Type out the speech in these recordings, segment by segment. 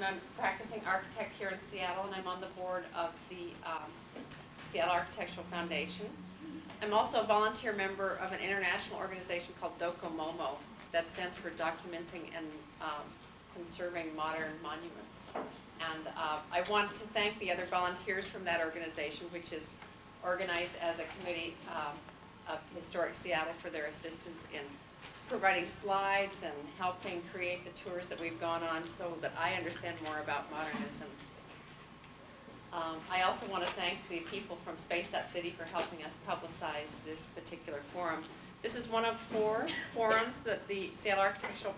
I'm a practicing architect here in Seattle, and I'm on the board of the Seattle Architectural Foundation. I'm also a volunteer member of an international organization called DoCoMoMo, that stands for Documenting and Conserving Modern Monuments. And I want to thank the other volunteers from that organization, which is organized as a committee of Historic Seattle, for their assistance in providing slides and helping create the tours that we've gone on so that I understand more about modernism. I also want to thank the people from Space.City for helping us publicize this particular forum. This is one of 4 forums that the Seattle Architectural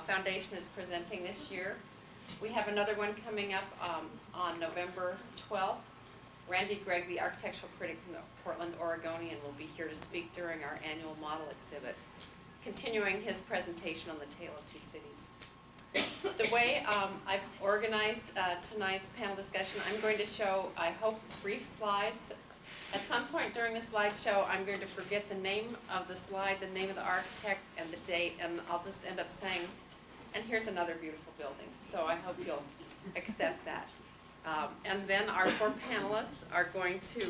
Foundation is presenting this year. We have another one coming up on November 12th. Randy Gregg, the architectural critic from the Portland Oregonian, will be here to speak during our annual model exhibit, continuing his presentation on the Tale of Two Cities. The way I've organized tonight's panel discussion, I'm going to show, I hope, brief slides. At some point during the slideshow, I'm going to forget the name of the slide, the name of the architect, and the date, and I'll just end up saying, and here's another beautiful building. So I hope you'll accept that. And then our 4 panelists are going to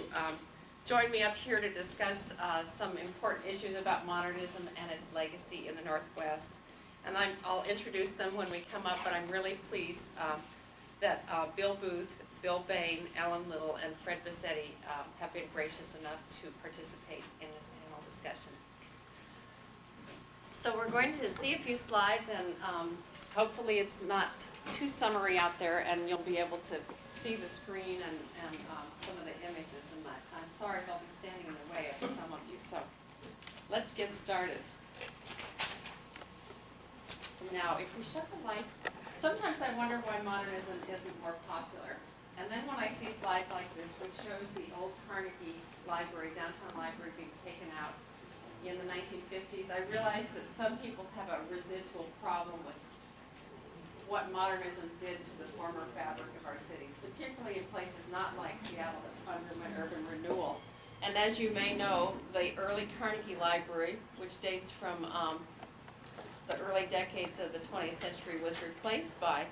join me up here to discuss some important issues about modernism and its legacy in the Northwest. And I'll introduce them when we come up, but I'm really pleased that Bill Booth, Bill Bain, Ellen Liddle, and Fred Bassetti have been gracious enough to participate in this panel discussion. So we're going to see a few slides, and hopefully it's not too summary out there, and you'll be able to see the screen and some of the images. And I'm sorry if I'll be standing in the way of some of you. So let's get started. Now, if we shut the light, sometimes I wonder why modernism isn't more popular. And then when I see slides like this, which shows the old Carnegie Library, downtown library, being taken out in the 1950s, I realize that some people have a residual problem with what modernism did to the former fabric of our cities, particularly in places not like Seattle that underwent urban renewal. And as you may know, the early Carnegie Library, which dates from the early decades of the 20th century, was replaced by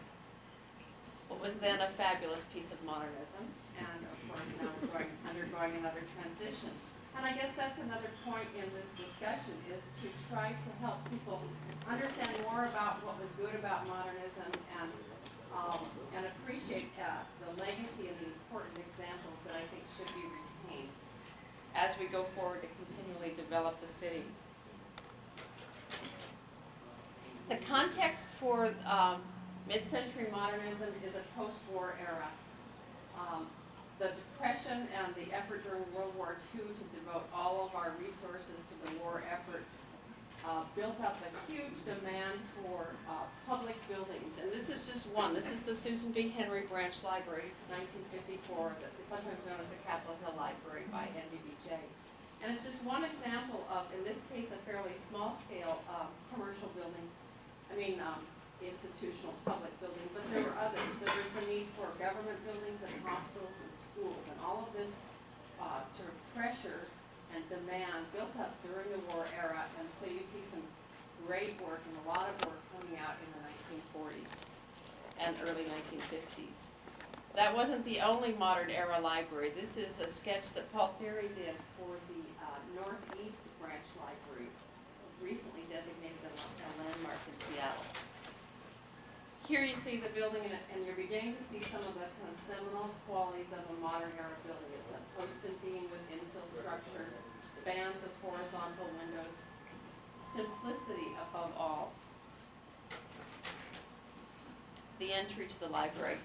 what was then a fabulous piece of modernism, and of course now we're undergoing another transition. And I guess that's another point in this discussion, is to try to help people understand more about what was good about modernism and appreciate the legacy and the important examples that I think should be retained as we go forward to continually develop the city. The context for mid-century modernism is a post-war era. The Depression and the effort during World War II to devote all of our resources to the war effort built up a huge demand for public buildings. And this is just one. This is the Susan B. Henry Branch Library, 1954, that's sometimes known as the Capitol Hill Library by NBBJ. And it's just one example of, in this case, a fairly small-scale commercial building. Institutional public building, but there were others. There was the need for government buildings and hospitals and schools, and all of this sort of pressure and demand built up during the war era. And so you see some great work and a lot of work coming out in the 1940s and early 1950s. That wasn't the only modern era library. This is a sketch that Paul Theory did for the Northeast Branch Library, recently designated a landmark in Seattle. Here you see the building, and you're beginning to see some of the kind of seminal qualities of a modern era building. It's a posted beam with infill structure, bands of horizontal windows, simplicity above all. The entry to the library.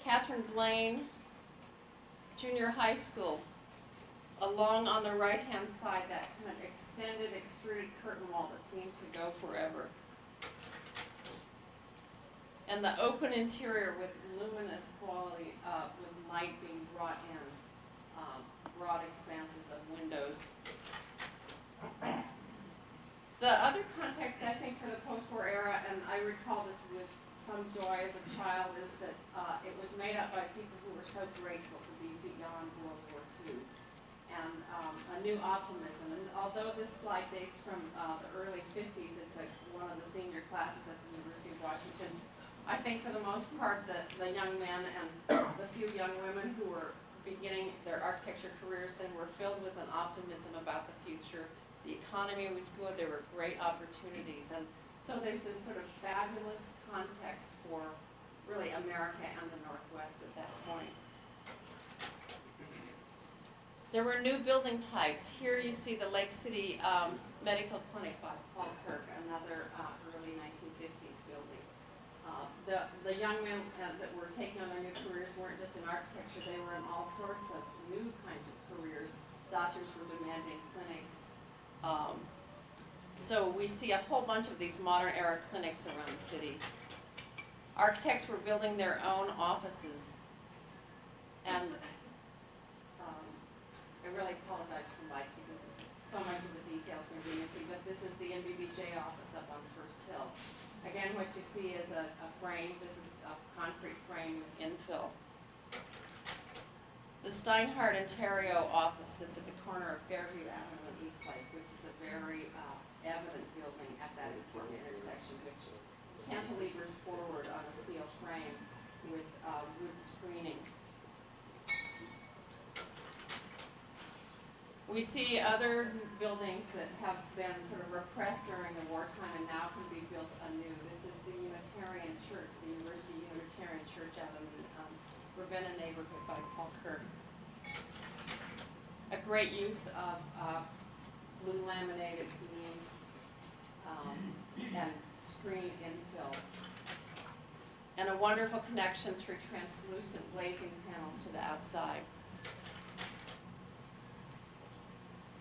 Catherine Blaine Junior High School. Along on the right-hand side, that kind of extended, extruded curtain wall that seems to go forever. And the open interior with luminous quality, with light being brought in, broad expanses of windows. The other context, I think, for the post-war era, and I recall this with some joy as a child, is that it was made up by people who were so grateful to be beyond World War II. And a new optimism. And although this slide dates from the early 50s, it's like one of the senior classes at the University of Washington. I think for the most part, the young men and the few young women who were beginning their architecture careers then were filled with an optimism about the future. The economy was good, there were great opportunities, and so there's this sort of fabulous context for really America and the Northwest at that point. There were new building types. Here you see the Lake City Medical Clinic by Paul Kirk, another early 1950s building. The young men that were taking on their new careers weren't just in architecture, they were in all sorts of new kinds of careers. Doctors were demanding clinics. So we see a whole bunch of these modern era clinics around the city. Architects were building their own offices. And I really apologize for lights because so much of the details may be missing, but this is the NBBJ office up on First Hill. Again, what you see is a frame. This is a concrete frame with infill. The Steinhardt Ontario office that's at the corner of Fairview Avenue and East Lake, which is a very evident building at that important intersection, which cantilevers forward on a steel frame with wood screening. We see other buildings that have been sort of repressed during the wartime and now can be built anew. This is the Unitarian Church, the University Unitarian Church out in the Ravenna neighborhood by Paul Kirk. A great use of blue laminated beams and screen infill. And a wonderful connection through translucent glazing panels to the outside.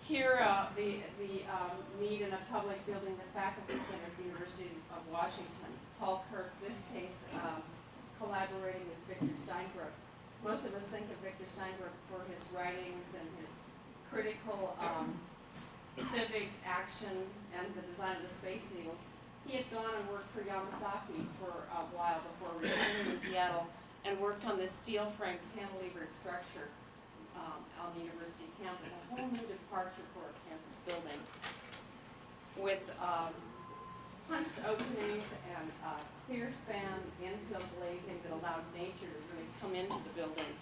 Here, the need in a public building, the Faculty Center at the University of Washington. Paul Kirk, this case, collaborating with Victor Steinbrook. Most of us think of Victor Steinbrook for his writings and his critical civic action and the design of the Space Needle. He had gone and worked for Yamasaki for a while before returning to Seattle and worked on this steel frame cantilevered structure on the university campus, a whole new departure for a campus building with punched openings and clear span infill glazing that allowed nature to really come into the building.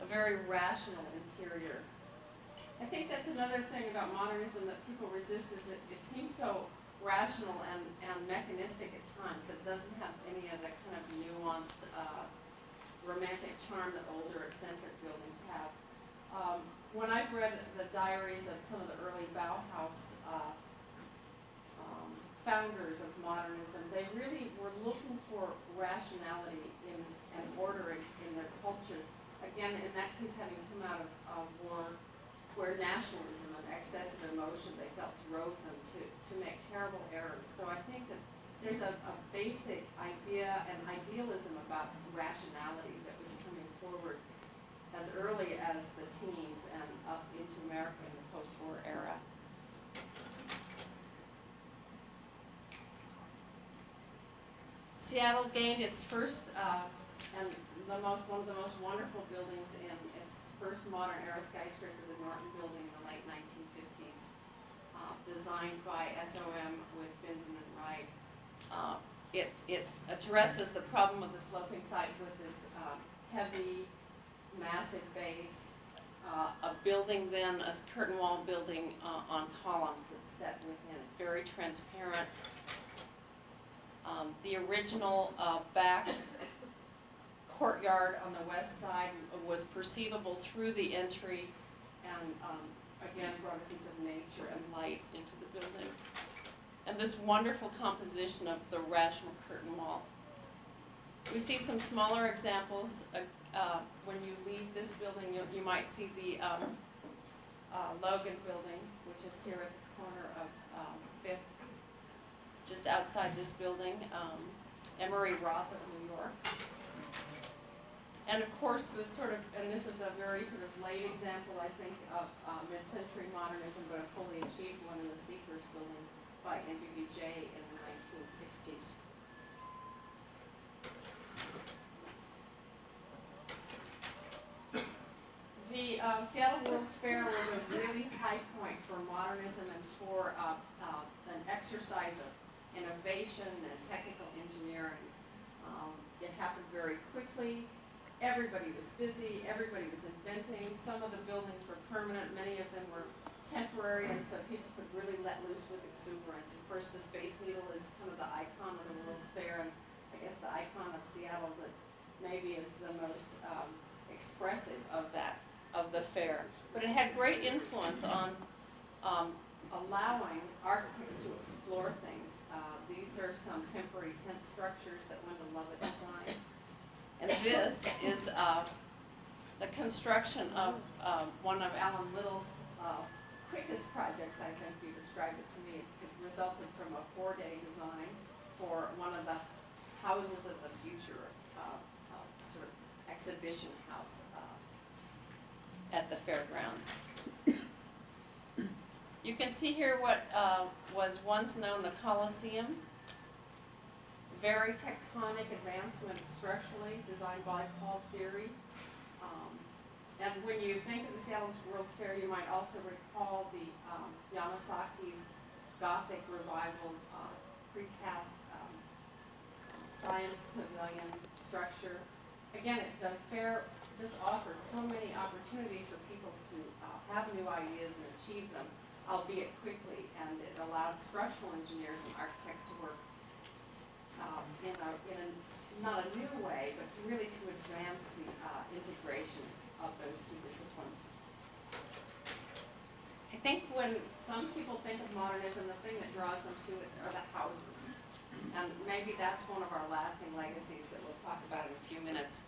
A very rational interior. I think that's another thing about modernism that people resist is that it seems so rational and mechanistic at times that doesn't have any of the kind of nuanced romantic charm that older eccentric buildings have. When I've read the diaries of some of the early Bauhaus founders of modernism, they really were looking for rationality and order in their culture. Again, in that case, having come out of war, where nationalism and excessive emotion they felt drove them to make terrible errors. So I think that there's a basic idea and idealism about rationality that was coming forward as early as the teens and up into America in the post-war era. Seattle gained its first and one of the most wonderful buildings in its first modern era skyscraper, the Norton Building in the late 1950s, designed by SOM with Bindon and Wright. It addresses the problem of the sloping site with this heavy, massive base, a building then, a curtain wall building on columns that's set within it, very transparent. The original back courtyard on the west side was perceivable through the entry and again brought a sense of nature and light into the building. And this wonderful composition of the rational curtain wall. We see some smaller examples. When you leave this building, you might see the Logan Building, which is here at the corner of 5th, just outside this building, Emery Roth of New York. And of course, this is a very sort of late example, I think, of mid-century modernism, but a fully achieved one in the Seekers Building by NBBJ in the 1960s. The Seattle World's Fair was a really high point for modern modernism and for an exercise of innovation and technical engineering. It happened very quickly. Everybody was busy. Everybody was inventing. Some of the buildings were permanent. Many of them were temporary, and so people could really let loose with exuberance. Of course, the Space Needle is kind of the icon of the World's Fair, and I guess the icon of Seattle that maybe is the most expressive of the fair. But it had great influence on allowing architects to explore things. These are some temporary tent structures that Wendell Lovett designed. And this is the construction of one of Alan Liddle's quickest projects, I think you described it to me. It resulted from a 4-day design for one of the houses of the future, sort of exhibition house at the fairgrounds. You can see here what was once known the Coliseum. Very tectonic advancement structurally, designed by Paul Theory. And when you think of the Seattle World's Fair, you might also recall the Yamasaki's Gothic revival precast science pavilion structure. Again, the fair just offered so many opportunities for people to have new ideas and achieve them, albeit quickly, and it allowed structural engineers and architects to work in not a new way, but really to advance the integration of those two disciplines. I think when some people think of modernism, the thing that draws them to it are the houses. And maybe that's one of our lasting legacies that we'll talk about in a few minutes.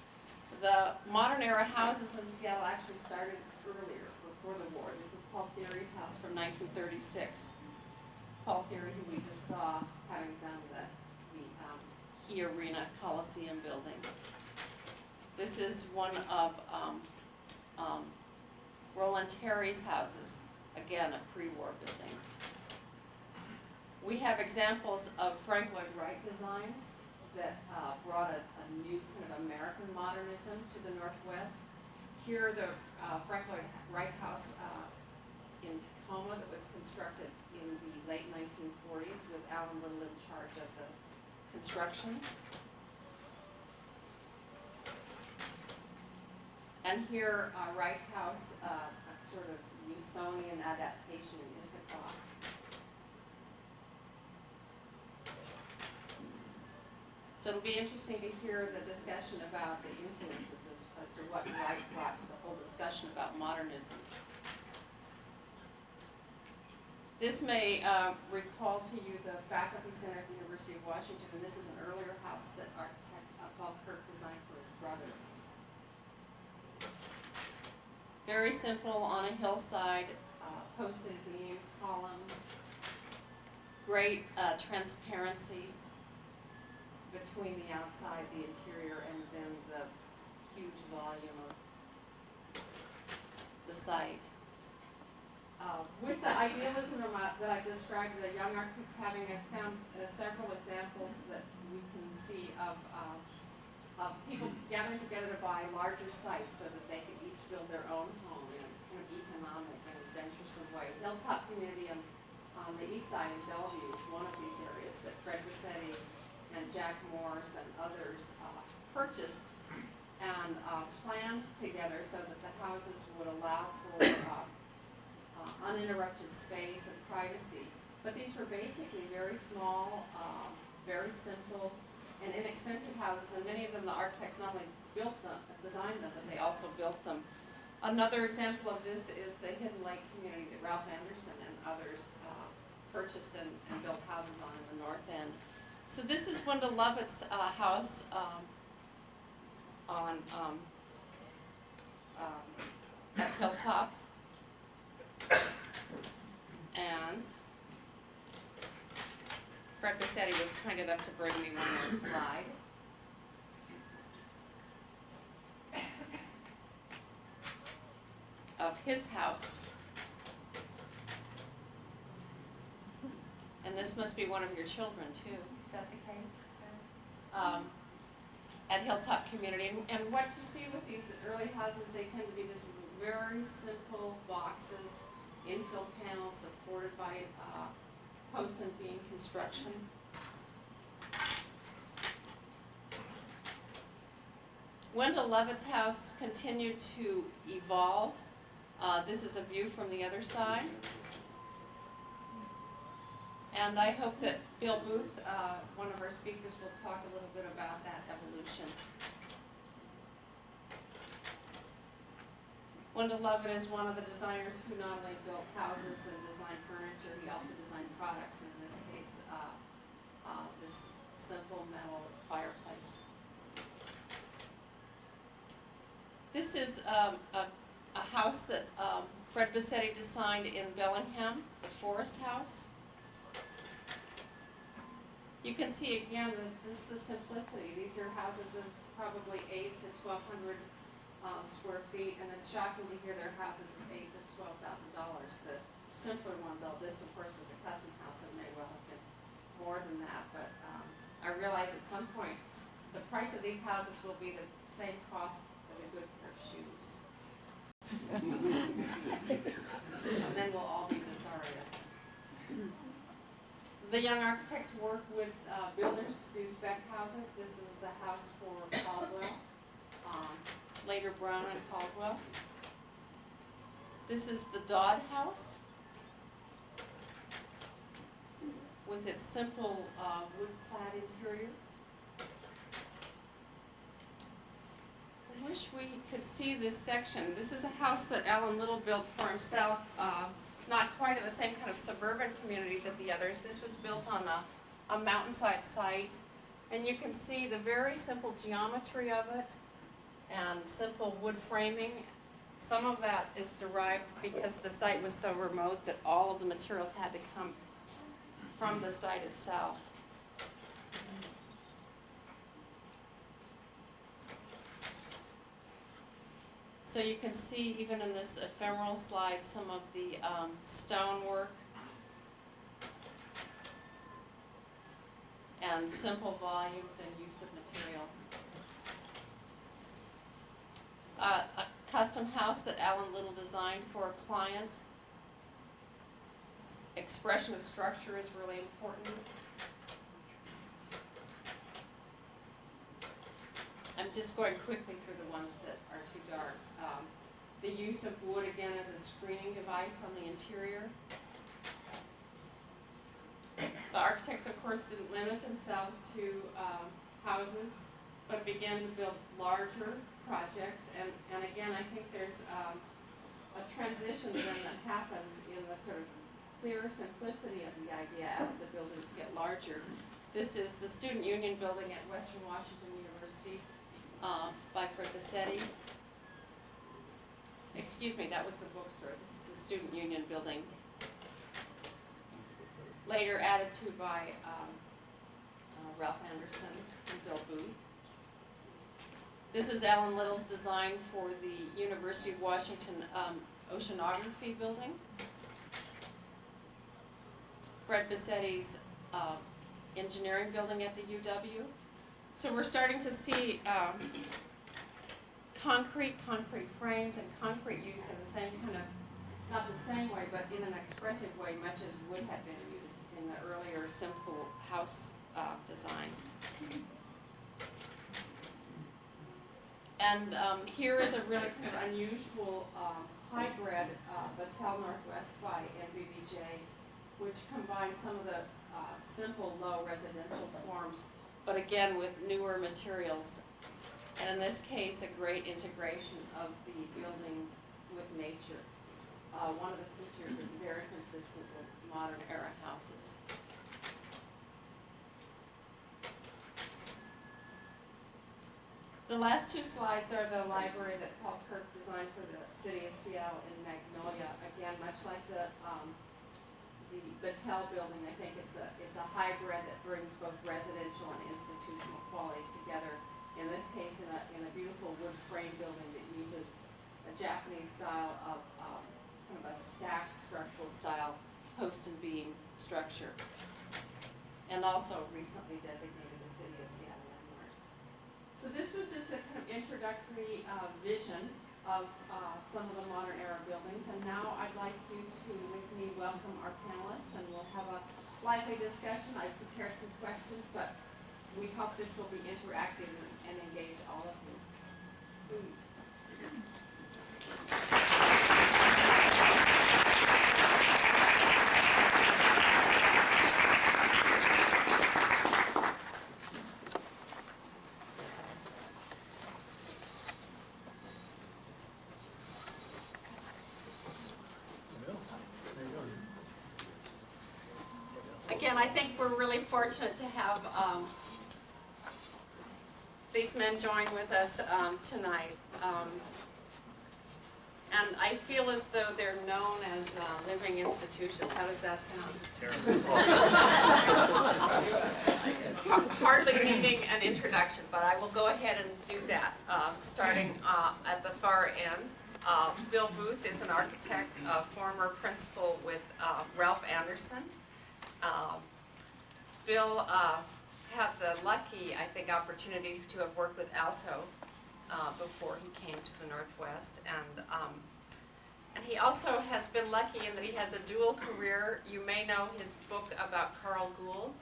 The modern era houses in Seattle actually started earlier, before the war. This is Paul Theory's house from 1936. Paul Theory, who we just saw having done the Key Arena Coliseum building. This is one of Roland Terry's houses, again a pre-war building. We have examples of Frank Lloyd Wright designs that brought a new kind of American modernism to the Northwest. Here, the Frank Lloyd Wright house in Tacoma that was constructed in the late 1940s with Alan Liddle in charge of the construction. And here, Wright House, a sort of Usonian adaptation in Issaquah. So it'll be interesting to hear the discussion about the influences as to what Wright brought to the whole discussion about modernism. This may recall to you the Faculty Center at the University of Washington, and this is an earlier house that architect Paul Kirk designed for his brother. Very simple, on a hillside, posted beam columns, great transparency between the outside, the interior, and then the huge volume of the site. With the idealism that I described, the young architects having, I found several examples that we can see of people gathering together to buy larger sites so that they could each build their own home in a kind of economic and adventuresome way. Hilltop community on the east side in Bellevue is one of these areas that Fred Bassetti and Jack Morse and others purchased and planned together so that the houses would allow for uninterrupted space and privacy. But these were basically very small, very simple, and inexpensive houses, and many of them the architects not only built them, designed them, but they also built them. Another example of this is the Hidden Lake community that Ralph Anderson and others purchased and built houses on in the north end. So this is Wendell Lovett's house at Hilltop. And Fred Bassetti was kind enough to bring me one more slide. Of his house. And this must be one of your children too. Is that the case? At Hilltop Community. And what you see with these early houses, they tend to be just very simple boxes infill panels supported by post and beam construction. Wendell Levitt's house continued to evolve. This is a view from the other side. And I hope that Bill Booth, one of our speakers, will talk a little bit about that evolution. Wendell Levitt is one of the designers who not only built houses and designed furniture, he also designed products, in this case, this simple metal fireplace. This is a house that Fred Bassetti designed in Bellingham, the Forest House. You can see again just the simplicity. These are houses of probably 8 to 1,200 square feet, and it's shocking to hear their houses of $8,000 to $12,000. The simpler ones, this of course was a custom house and may well have been more than that, but I realize at some point the price of these houses will be the same cost as a good pair of shoes. And then we'll all be Nazaria. The young architects work with builders to do spec houses. This is a house for Caldwell, later Brown and Caldwell. This is the Dodd House with its simple wood-clad interior. I wish we could see this section. This is a house that Alan Liddle built for himself, not quite in the same kind of suburban community that the others. This was built on a mountainside site, and you can see the very simple geometry of it and simple wood framing. Some of that is derived because the site was so remote that all of the materials had to come from the site itself. So you can see even in this ephemeral slide some of the stonework and simple volumes and use of material. A custom house that Alan Liddle designed for a client. Expression of structure is really important. I'm just going quickly through the ones that are too dark. The use of wood, again, as a screening device on the interior. The architects, of course, didn't limit themselves to houses, but began to build larger projects. And again, I think there's a transition then that happens in the sort of clearer simplicity of the idea as the buildings get larger. This is the Student Union Building at Western Washington University by Fred Bassetti. Excuse me, that was the bookstore. This is the Student Union Building. Later added to by Ralph Anderson and Bill Booth. This is Alan Liddle's design for the University of Washington Oceanography Building. Fred Bassetti's engineering building at the UW. So we're starting to see concrete frames and concrete used in the same kind of, not the same way, but in an expressive way, much as wood had been used in the earlier simple house designs. And here is a really kind of unusual hybrid Battelle Northwest by NBBJ, which combines some of the simple low residential forms, but again with newer materials. And in this case, a great integration of the building with nature. One of the features is very consistent with modern era houses. The last two slides are the library that Paul Kirk designed for the city of Seattle in Magnolia. Again, much like the Battelle building, I think it's a hybrid that brings both residential and institutional qualities together. In this case, in a beautiful wood frame building that uses a Japanese style of kind of a stacked structural style post and beam structure, and also recently designated the city of Seattle landmark. So this was just a kind of introductory vision of some of the modern era buildings. And now I'd like you to, with me, welcome our panelists, and we'll have a lively discussion. I've prepared some questions, but we hope this will be interactive and engage all of you. Please. Again, I think we're really fortunate to have these men join with us tonight. And I feel as though they're known as living institutions. How does that sound? Hardly needing an introduction, but I will go ahead and do that, starting at the far end. Bill Booth is an architect, former principal with Ralph Anderson. Bill had the lucky, I think, opportunity to have worked with Alto before he came to the Northwest, and he also has been lucky in that he has a dual career. You may know his book about Carl Gould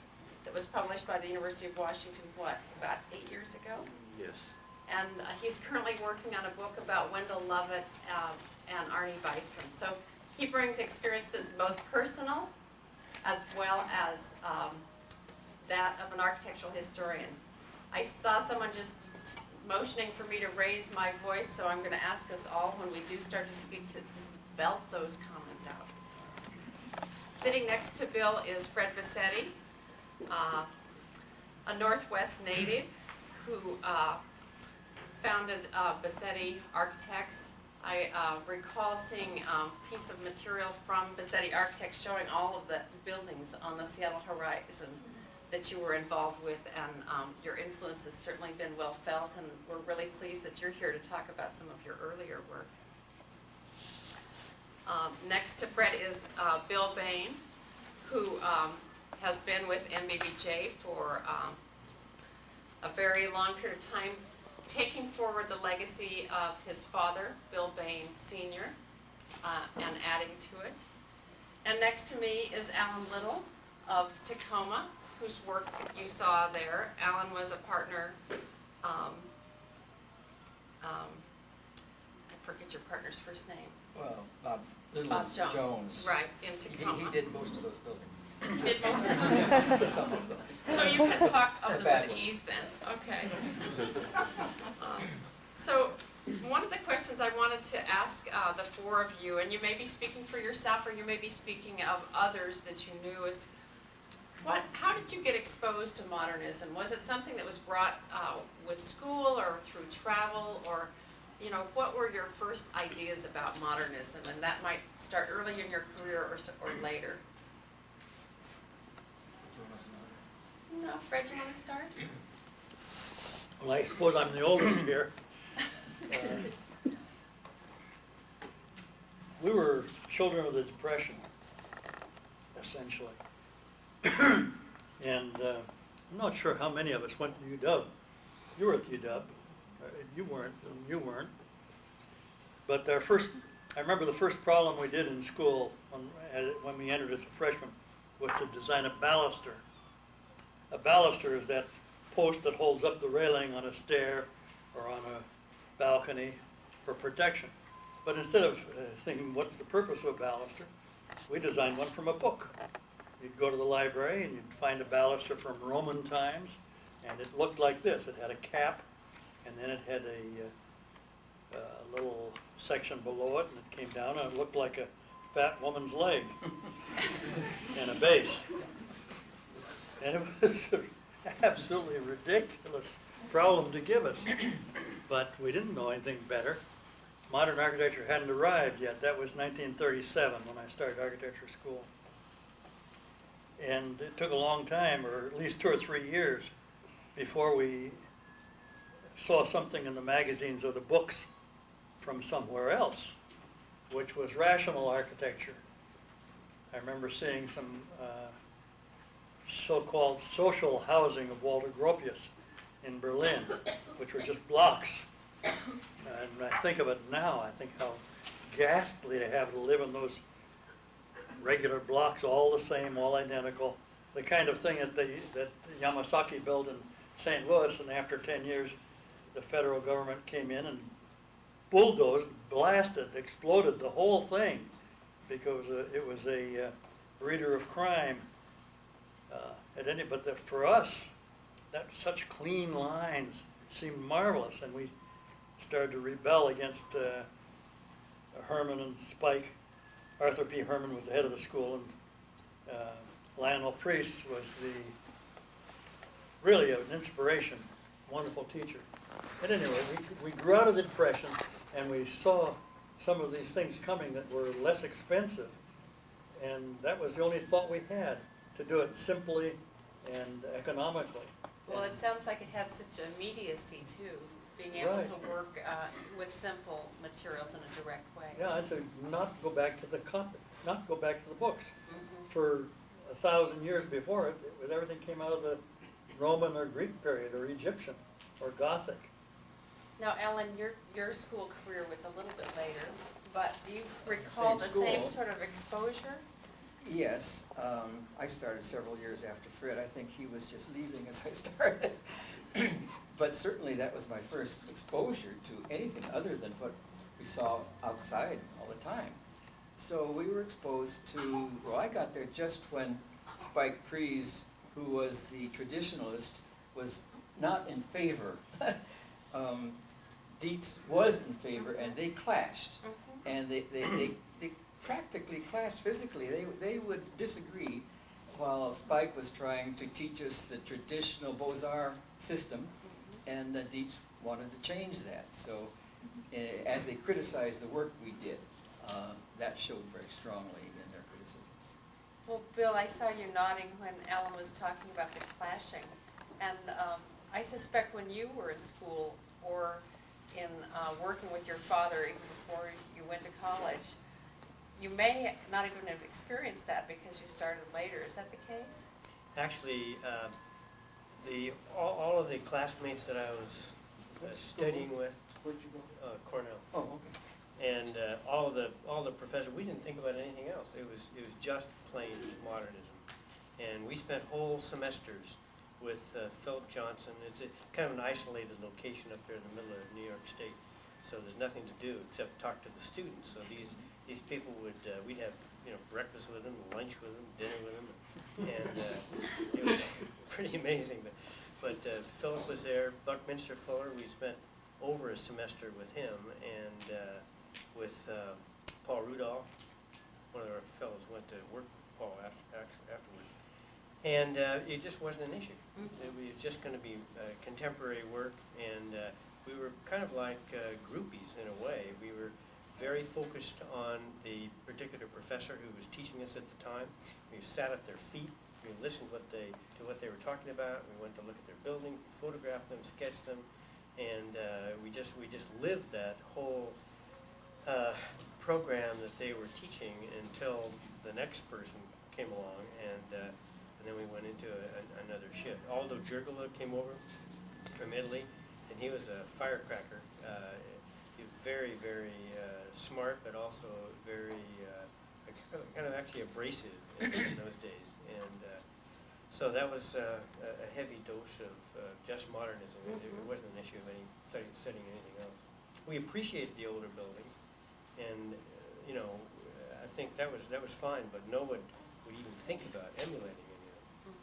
that was published by the University of Washington, about 8 years ago? Yes. And he's currently working on a book about Wendell Lovett and Arnie Bystrom. So he brings experience that's both personal as well as that of an architectural historian. I saw someone just motioning for me to raise my voice, so I'm going to ask us all when we do start to speak to just belt those comments out. Sitting next to Bill is Fred Bassetti, a Northwest native who founded Bassetti Architects. I recall seeing a piece of material from Bassetti Architects showing all of the buildings on the Seattle horizon that you were involved with, and your influence has certainly been well felt, and we're really pleased that you're here to talk about some of your earlier work. Next to Fred is Bill Bain, who has been with MBBJ for a very long period of time, taking forward the legacy of his father, Bill Bain Sr., and adding to it. And next to me is Alan Liddle of Tacoma, whose work you saw there. Alan was a partner, I forget your partner's first name. Well, Bob Jones. Right, in Tacoma. He did most of those buildings. You did most of them? Some of them. So you can talk of The them bad with ones. ease then, okay. So one of the questions I wanted to ask the four of you, and you may be speaking for yourself or you may be speaking of others that you knew, is how did you get exposed to modernism? Was it something that was brought with school or through travel, or what were your first ideas about modernism? And that might start early in your career or later. No, Fred, you want to start? Well, I suppose I'm the oldest here. We were children of the Depression, essentially. And I'm not sure how many of us went to UW. You were at the UW. You weren't. But I remember the first problem we did in school when we entered as a freshman was to design a baluster. A baluster is that post that holds up the railing on a stair or on a balcony for protection. But instead of thinking, what's the purpose of a baluster, we designed one from a book. You'd go to the library and you'd find a baluster from Roman times, and it looked like this. It had a cap, and then it had a little section below it, and it came down, and it looked like a fat woman's leg and a base. And it was an absolutely ridiculous problem to give us, but we didn't know anything better. Modern architecture hadn't arrived yet. That was 1937 when I started architecture school. And it took a long time, or at least 2 or 3 years, before we saw something in the magazines or the books from somewhere else, which was rational architecture. I remember seeing some so-called social housing of Walter Gropius in Berlin, which were just blocks And I think of it now, I think how ghastly to have to live in those regular blocks, all the same, all identical. The kind of thing that Yamasaki built in St. Louis, and after 10 years, the federal government came in and bulldozed, blasted, exploded the whole thing because it was a breeder of crime. But for us, that such clean lines seemed marvelous, and we started to rebel against Herman and Spike. Arthur P. Herman was the head of the school, and Lionel Priest was really an inspiration, wonderful teacher. At any rate, we grew out of the Depression, and we saw some of these things coming that were less expensive, and that was the only thought we had, to do it simply and economically. Well, it sounds like it had such immediacy too, being able Right. to work with simple materials in a direct way. Yeah, and to not go back to the not go back to the books. Mhm. For 1,000 years before it, it was everything came out of the Roman or Greek period or Egyptian or Gothic. Now, Ellen, your school career was a little bit later, but do you recall the Same same school. sort of exposure? Yes, I started several years after Fred. I think he was just leaving as I started. But certainly that was my first exposure to anything other than what we saw outside all the time. So we were exposed to, well, I got there just when Spike Pries, who was the traditionalist, was not in favor. Dietz was in favor, and they clashed. And they practically clashed physically. They would disagree while Spike was trying to teach us the traditional Beaux-Arts system, and Dietz wanted to change that. So as they criticized the work we did, that showed very strongly in their criticisms. Well, Bill, I saw you nodding when Ellen was talking about the clashing. And I suspect when you were in school or in working with your father even before you went to college, you may not even have experienced that because you started later. Is that the case? Actually, all of the classmates that I was studying with, Where'd you go? Cornell, Oh, okay. and all the professors, we didn't think about anything else. It was just plain modernism, and we spent whole semesters with Philip Johnson. It's kind of an isolated location up there in the middle of New York State, so there's nothing to do except talk to the students. So these people would we'd have breakfast with them, lunch with them, dinner with them, and it was pretty amazing. But Philip was there. Buckminster Fuller, we spent over a semester with him, and with Paul Rudolph. One of our fellows went to work with Paul afterward. And it just wasn't an issue. It was just going to be contemporary work, and we were kind of like groupies in a way. We were very focused on the particular professor who was teaching us at the time. We sat at their feet. We listened to what they were talking about. We went to look at their building, photographed them, sketched them, and we just lived that whole program that they were teaching until the next person came along, and then we went into another shift. Aldo Gergola came over from Italy, and he was a firecracker. He was very, very smart, but also very kind of actually abrasive in those days. And so that was a heavy dose of just modernism. It wasn't an issue of studying anything else. We appreciated the older buildings, and I think that was fine, but no one would even think about emulating any of them.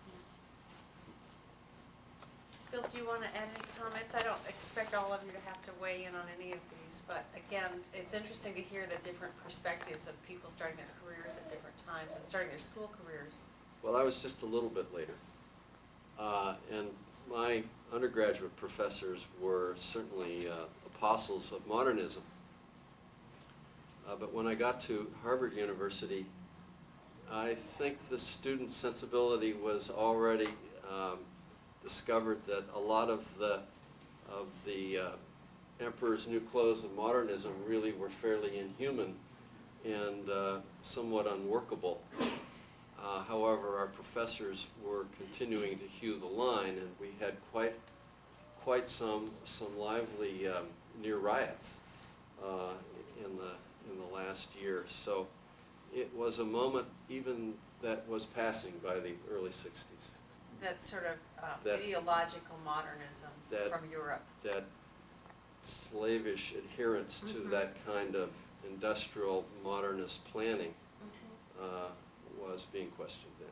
Bill, do you want to add any comments? I don't expect all of you to have to weigh in on any of these, but again, it's interesting to hear the different perspectives of people starting their careers at different times and starting their school careers. Well, I was just a little bit later. And my undergraduate professors were certainly apostles of modernism. But when I got to Harvard University, I think the student sensibility was already discovered that a lot of the Emperor's New Clothes of modernism really were fairly inhuman and somewhat unworkable. However, our professors were continuing to hew the line, and we had quite some lively near riots in the last year. So it was a moment even that was passing by the early 60s. That sort of That- ideological modernism that- from Europe. That slavish adherence to Mhm. that kind of industrial modernist planning was being questioned then.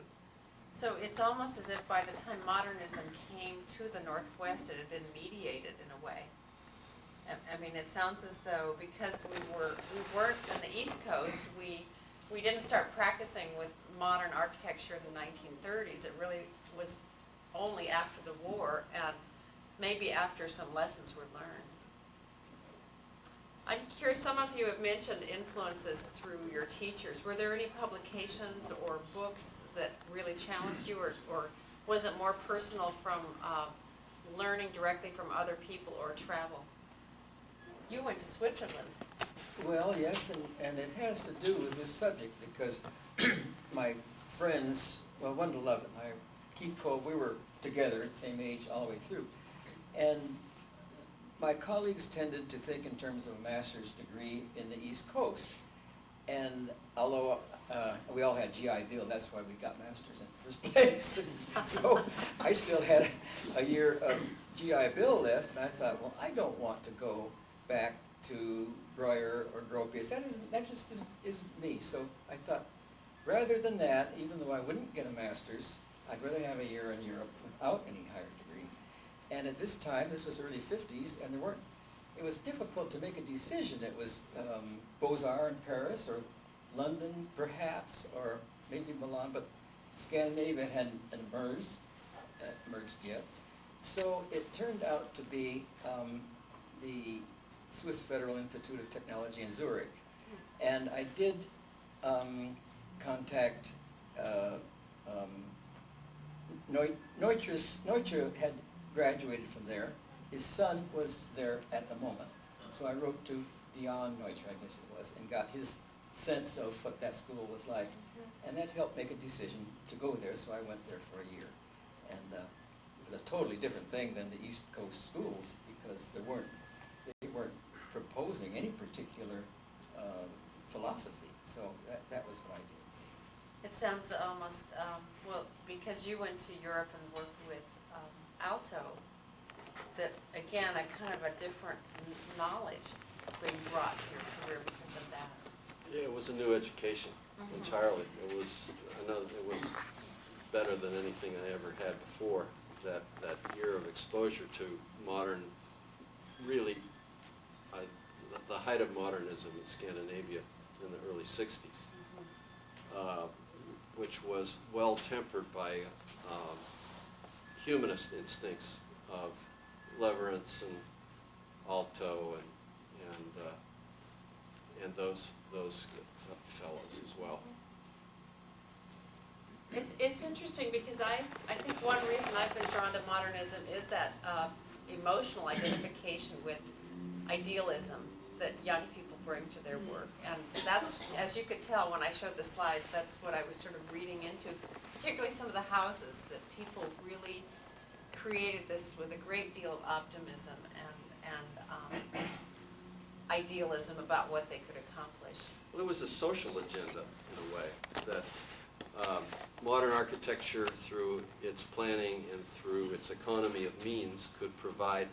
So it's almost as if by the time modernism came to the Northwest, it had been mediated in a way. I mean, it sounds as though because we weren't on the East Coast, we didn't start practicing with modern architecture in the 1930s. It really was only after the war and maybe after some lessons were learned. I'm curious, some of you have mentioned influences through your teachers. Were there any publications or books that really challenged you, or was it more personal from learning directly from other people or travel? You went to Switzerland. Well, yes, and it has to do with this subject because my friends, well, Wendell Lovett and I, Keith Cove, we were together at the same age all the way through. And my colleagues tended to think in terms of a master's degree in the East Coast. And although we all had GI Bill, that's why we got masters in the first place. So I still had a year of GI Bill left, and I thought, well, I don't want to go back to Breuer or Gropius. That just isn't me. So I thought, rather than that, even though I wouldn't get a master's, I'd rather have a year in Europe without any higher degree. And at this time, this was early 50s, and it was difficult to make a decision. It was Beaux-Arts in Paris, or London perhaps, or maybe Milan, but Scandinavia hadn't emerged yet. So it turned out to be the Swiss Federal Institute of Technology in Zurich. And I did contact Neutra had graduated from there. His son was there at the moment. So I wrote to Dion Neutra, I guess it was, and got his sense of what that school was like. And that helped make a decision to go there, so I went there for a year. And it was a totally different thing than the East Coast schools because they weren't proposing any particular philosophy. So that was what I did. It sounds almost, well, because you went to Europe and worked with Alto, that again, a kind of a different knowledge being brought to your career because of that. Yeah, it was a new education entirely. It was better than anything I ever had before. That year of exposure to modern, really, the height of modernism in Scandinavia in the early 60s, which was well tempered by humanist instincts of Leverance and Alto and those fellows as well. It's interesting because I think one reason I've been drawn to modernism is that emotional identification with idealism that young people bring to their work. And that's, as you could tell when I showed the slides, that's what I was sort of reading into, particularly some of the houses, that people really created this with a great deal of optimism and idealism about what they could accomplish. Well, it was a social agenda in a way, that modern architecture through its planning and through its economy of means could provide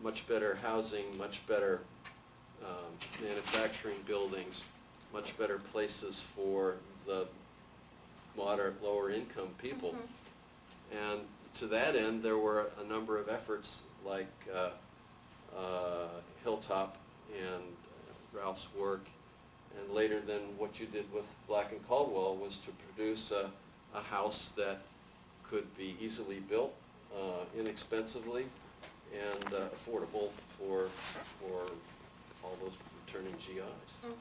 much better housing, much better manufacturing buildings, much better places for the moderate, lower income people. And to that end, there were a number of efforts like Hilltop and Ralph's work, and later then what you did with Black and Caldwell was to produce a house that could be easily built, inexpensively, and affordable for all those returning GIs.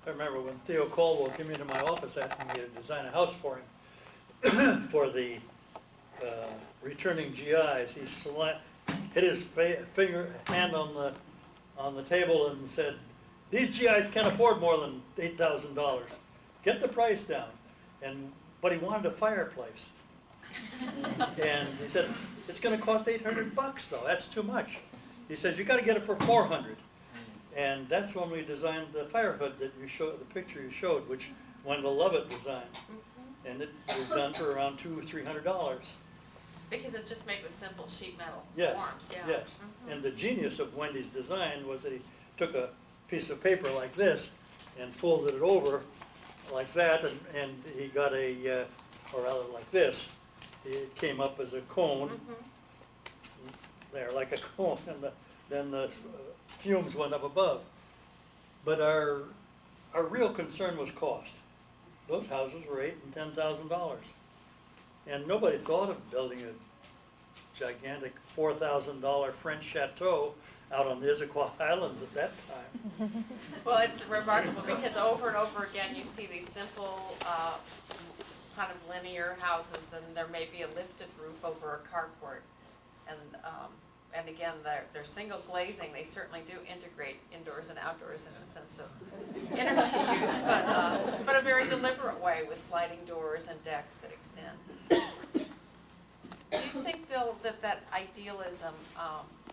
I remember when Theo Caldwell came into my office asking me to design a house for him, for the returning GIs, he hit his hand on the table and said, "These GIs can't afford more than $8,000. Get the price down." But he wanted a fireplace. And he said, "It's going to cost $800 though. That's too much." He says, you gotta get it for 400. And that's when we designed the fire hood that you showed, the picture you showed, which Wendell Lovett designed. And it was done for around $200 or $300. Because it's just made with simple sheet metal Yes, forms, yeah. yes. And the genius of Wendy's design was that he took a piece of paper like this and folded it over like that, and he got a, or rather like this. It came up as a cone, there, like a cone, and then the fumes went up above. But our real concern was cost. Those houses were $8,000 and $10,000. And nobody thought of building a gigantic $4,000 French chateau out on the Issaquah Islands at that time. Well, it's remarkable because over and over again, you see these simple, kind of linear houses, and there may be a lifted roof over a carport. And again, they're single glazing. They certainly do integrate indoors and outdoors in a sense of energy use, but a very deliberate way with sliding doors and decks that extend. Do you think, Bill, that idealism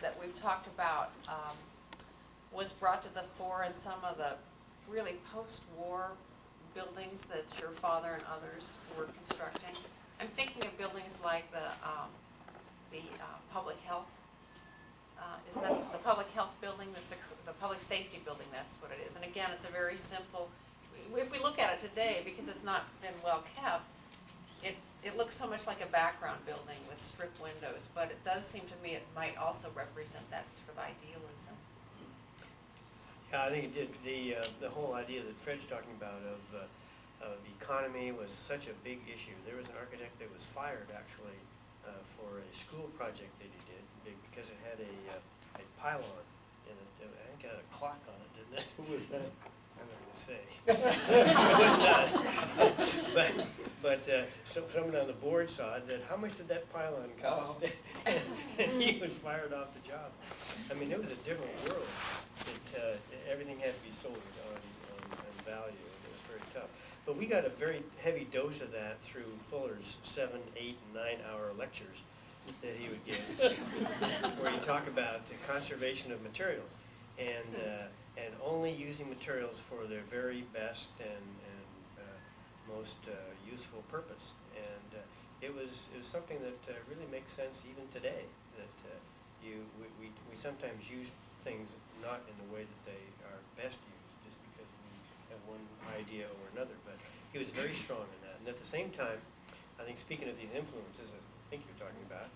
that we've talked about was brought to the fore in some of the really post-war buildings that your father and others were constructing? I'm thinking of buildings like the public health. Isn't that the public health building? That's the public safety building. That's what it is. And again, it's a very simple. If we look at it today, because it's not been well kept, it looks so much like a background building with strip windows. But it does seem to me it might also represent that sort of idealism. Yeah, I think it did. The whole idea that Fred's talking about of economy was such a big issue. There was an architect that was fired actually for a school project that he did because it had a pylon in it. I think it had a clock on it, didn't it? Who was that? I'm not going to say. It was not. But someone on the board saw it, that how much did that pylon cost? And he was fired off the job. I mean, it was a different world. Everything had to be sold on value, and it was very tough. But we got a very heavy dose of that through Fuller's 7, 8, and 9-hour lectures that he would give, where he talk about the conservation of materials and only using materials for their very best and most useful purpose. And it was something that really makes sense even today. That we sometimes use things not in the way that they are best used, just because we have one idea or another. But he was very strong in that. And at the same time, I think speaking of these influences, I think you're talking about,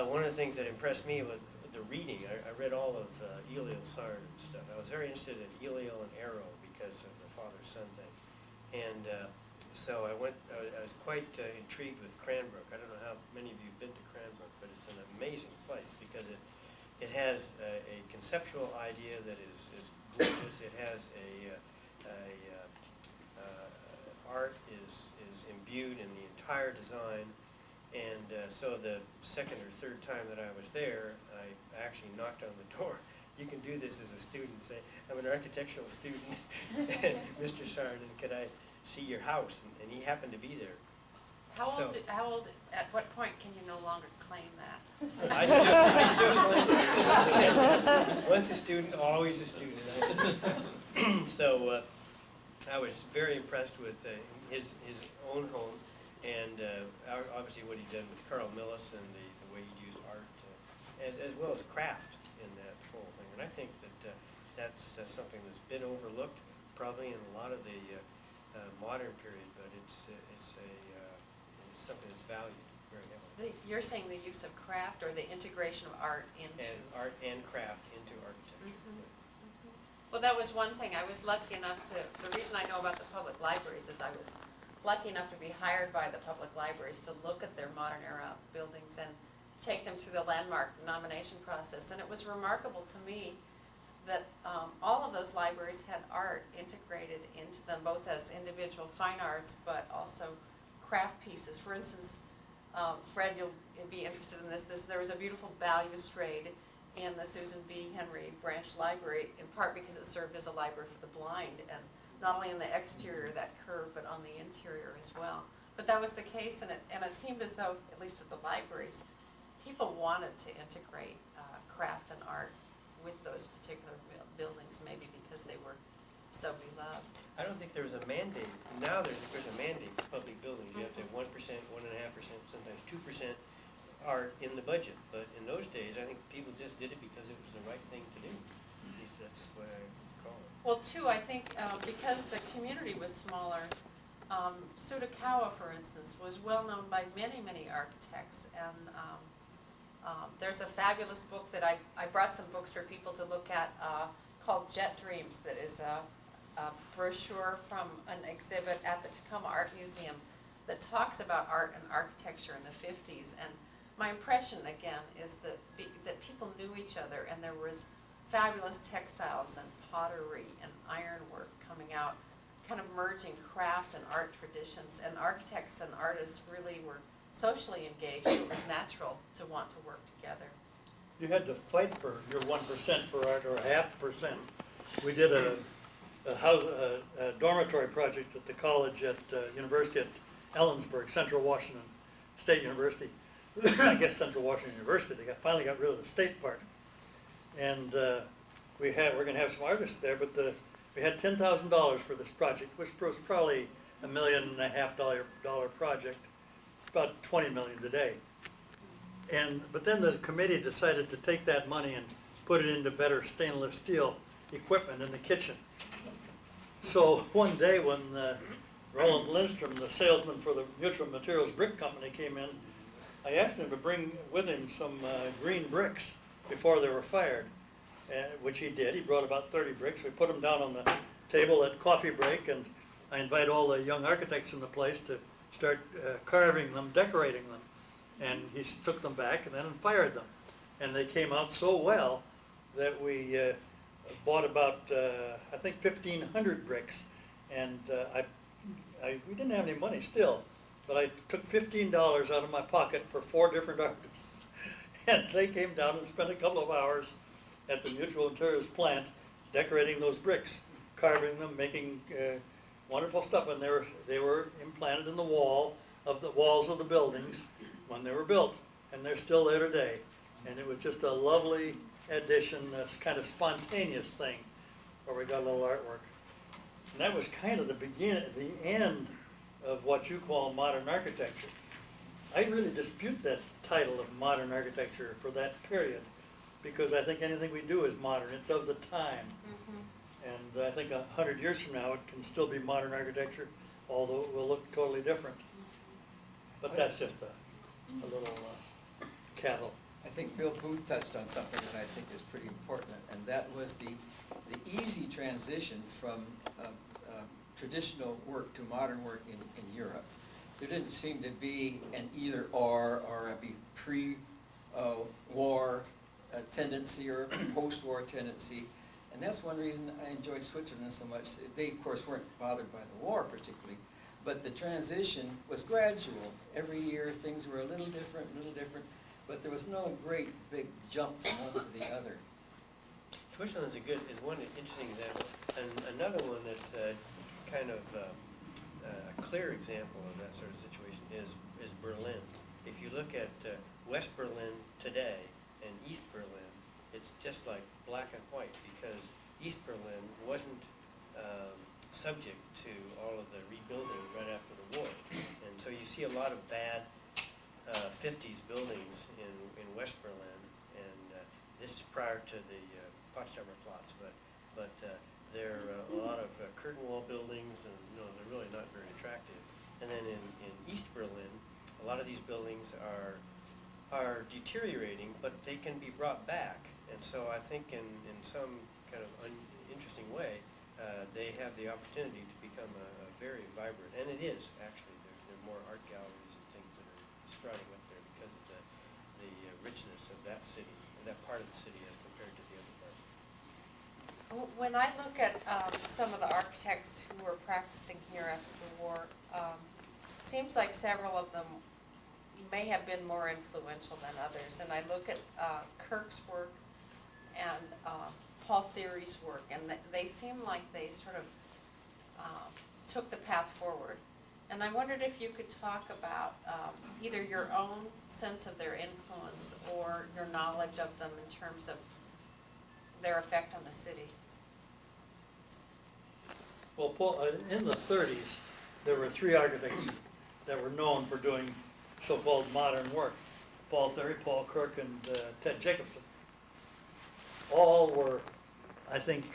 one of the things that impressed me was the reading. I read all of Eliel Sard and stuff. I was very interested in Eliel and Arrow because of the father-son thing. And so I was quite intrigued with Cranbrook. I don't know how many of you have been to Cranbrook, but it's an amazing place because it has a conceptual idea that is gorgeous. It has art is imbued in the entire design. And so the second or third time that I was there, I actually knocked on the door. You can do this as a student. Say, I'm an architectural student, Mr. Sard, and could I see your house? And he happened to be there. How old, at what point can you no longer claim that? I still claim it. Once a student, always a student. So I was very impressed with his own home, and obviously what he'd done with Carl Millis and the way he used art, as well as craft in that whole thing. And I think that that's something that's been overlooked probably in a lot of the modern period, but it's something that's valued very heavily. You're saying the use of craft or the integration of art into... And art and craft into architecture. Well, that was one thing. I was lucky enough the reason I know about the public libraries is I was lucky enough to be hired by the public libraries to look at their modern era buildings and take them through the landmark nomination process. And it was remarkable to me that all of those libraries had art integrated into them, both as individual fine arts, but also craft pieces. For instance, Fred, you'll be interested in this. There was a beautiful balustrade in the Susan B. Henry Branch Library, in part because it served as a library for the blind, and not only in the exterior, that curve, but on the interior as well. But that was the case, and it seemed as though, at least with the libraries people wanted to integrate craft and art with those particular buildings, maybe because they were so beloved. I don't think there was a mandate. Now there's a mandate for public buildings. You have to have 1%, 1.5%, sometimes 2% art in the budget. But in those days, I think people just did it because it was the right thing to do. At least that's what I call it. Well, too, I think because the community was smaller, Sudakawa, for instance, was well known by many, many architects. And there's a fabulous book that I brought some books for people to look at called Jet Dreams, that is a brochure from an exhibit at the Tacoma Art Museum that talks about art and architecture in the 50s. And my impression, again, is that people knew each other, and there was fabulous textiles and pottery and ironwork coming out, kind of merging craft and art traditions. And architects and artists really were socially engaged, so it was natural to want to work together. You had to fight for your 1% for art, or 0.5%. We did a dormitory project at the college at University at Ellensburg, Central Washington State University. I guess Central Washington University. They finally got rid of the state part, and we're going to have some artists there. But we had $10,000 for this project, which was probably $1.5 million project, about $20 million today. But then the committee decided to take that money and put it into better stainless steel equipment in the kitchen. So one day when Roland Lindstrom, the salesman for the Mutual Materials Brick Company, came in, I asked him to bring with him some green bricks before they were fired, which he did. He brought about 30 bricks. We put them down on the table at coffee break, and I invite all the young architects in the place to start carving them, decorating them. And he took them back and then fired them. And they came out so well that we bought about, I think, 1,500 bricks. And we didn't have any money still, but I took $15 out of my pocket for 4 different artists. And they came down and spent a couple of hours at the Mutual Materials plant decorating those bricks, carving them, making wonderful stuff. And they were implanted in the walls of the buildings when they were built, and they're still there today. And it was just a lovely addition, this kind of spontaneous thing, where we got a little artwork. And that was kind of the end of what you call modern architecture. I really dispute that title of modern architecture for that period, because I think anything we do is modern. It's of the time. And I think 100 years from now, it can still be modern architecture, although it will look totally different. But that's just a little cattle. I think Bill Booth touched on something that I think is pretty important, and that was the easy transition from traditional work to modern work in Europe. There didn't seem to be an either or a pre-war tendency or post-war tendency. And that's one reason I enjoyed Switzerland so much. They, of course, weren't bothered by the war particularly, but the transition was gradual. Every year things were a little different, but there was no great big jump from one to the other. Switzerland is one interesting example. And another one that's kind of a clear example of that sort of situation is Berlin. If you look at West Berlin today and East Berlin, it's just like black and white, because East Berlin wasn't subject to all of the rebuilding right after the war. And so you see a lot of bad 50s buildings in West Berlin, and this is prior to the Potsdamer Platz, but there are a lot of curtain wall buildings, and they're really not very attractive. And then in East Berlin, a lot of these buildings are deteriorating, but they can be brought back. And so I think in some kind of interesting way, they have the opportunity to become a very vibrant, and it is actually, there are more art galleries and things that are sprouting up there because of the richness of that city, and that part of the city as compared to the other part. When I look at some of the architects who were practicing here after the war, it seems like several of them may have been more influential than others. And I look at Kirk's work and Paul Thierry's work, and they seem like they sort of took the path forward. And I wondered if you could talk about either your own sense of their influence or your knowledge of them in terms of their effect on the city. Well, Paul, in the 30s, there were 3 architects that were known for doing so-called modern work. Paul Theory, Paul Kirk, and Ted Jacobson. All were, I think,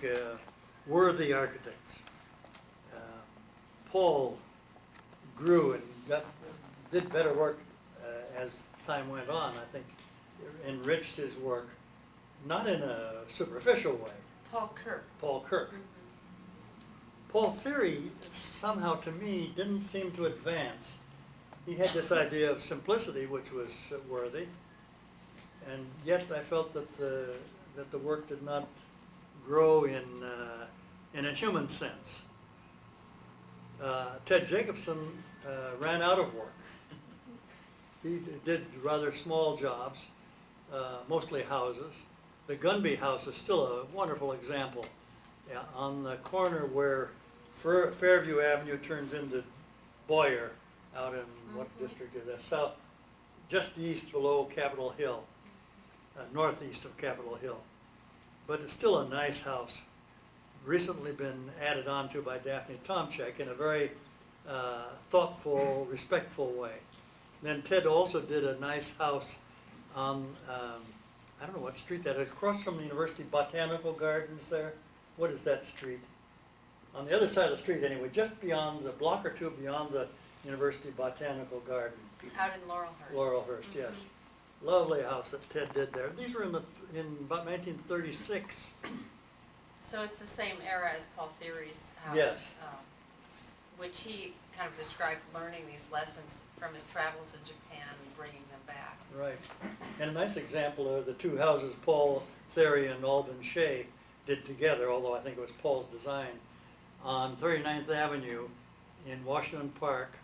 worthy architects. Paul grew and did better work as time went on. I think enriched his work, not in a superficial way. Paul Kirk. Paul Kirk. Paul Theory, somehow to me, didn't seem to advance. He had this idea of simplicity, which was worthy, and yet I felt that the work did not grow in a human sense. Ted Jacobson ran out of work. He did rather small jobs, mostly houses. The Gunby House is still a wonderful example. On the corner where Fairview Avenue turns into Boyer, out in what district is that? South, just east below Capitol Hill, northeast of Capitol Hill. But it's still a nice house. Recently been added on to by Daphne Tomczyk in a very thoughtful, respectful way. Then Ted also did a nice house on, I don't know what street that is, across from the University Botanical Gardens there. What is that street? On the other side of the street anyway, just beyond, the block or two beyond the University Botanical Garden. Out in Laurelhurst. Laurelhurst, yes. Lovely house that Ted did there. These were in about 1936. So it's the same era as Paul Theory's house. Yes. Which he kind of described learning these lessons from his travels in Japan and bringing them back. Right. And a nice example are the 2 houses Paul Theory and Alden Shea did together, although I think it was Paul's design, on 39th Avenue in Washington Park,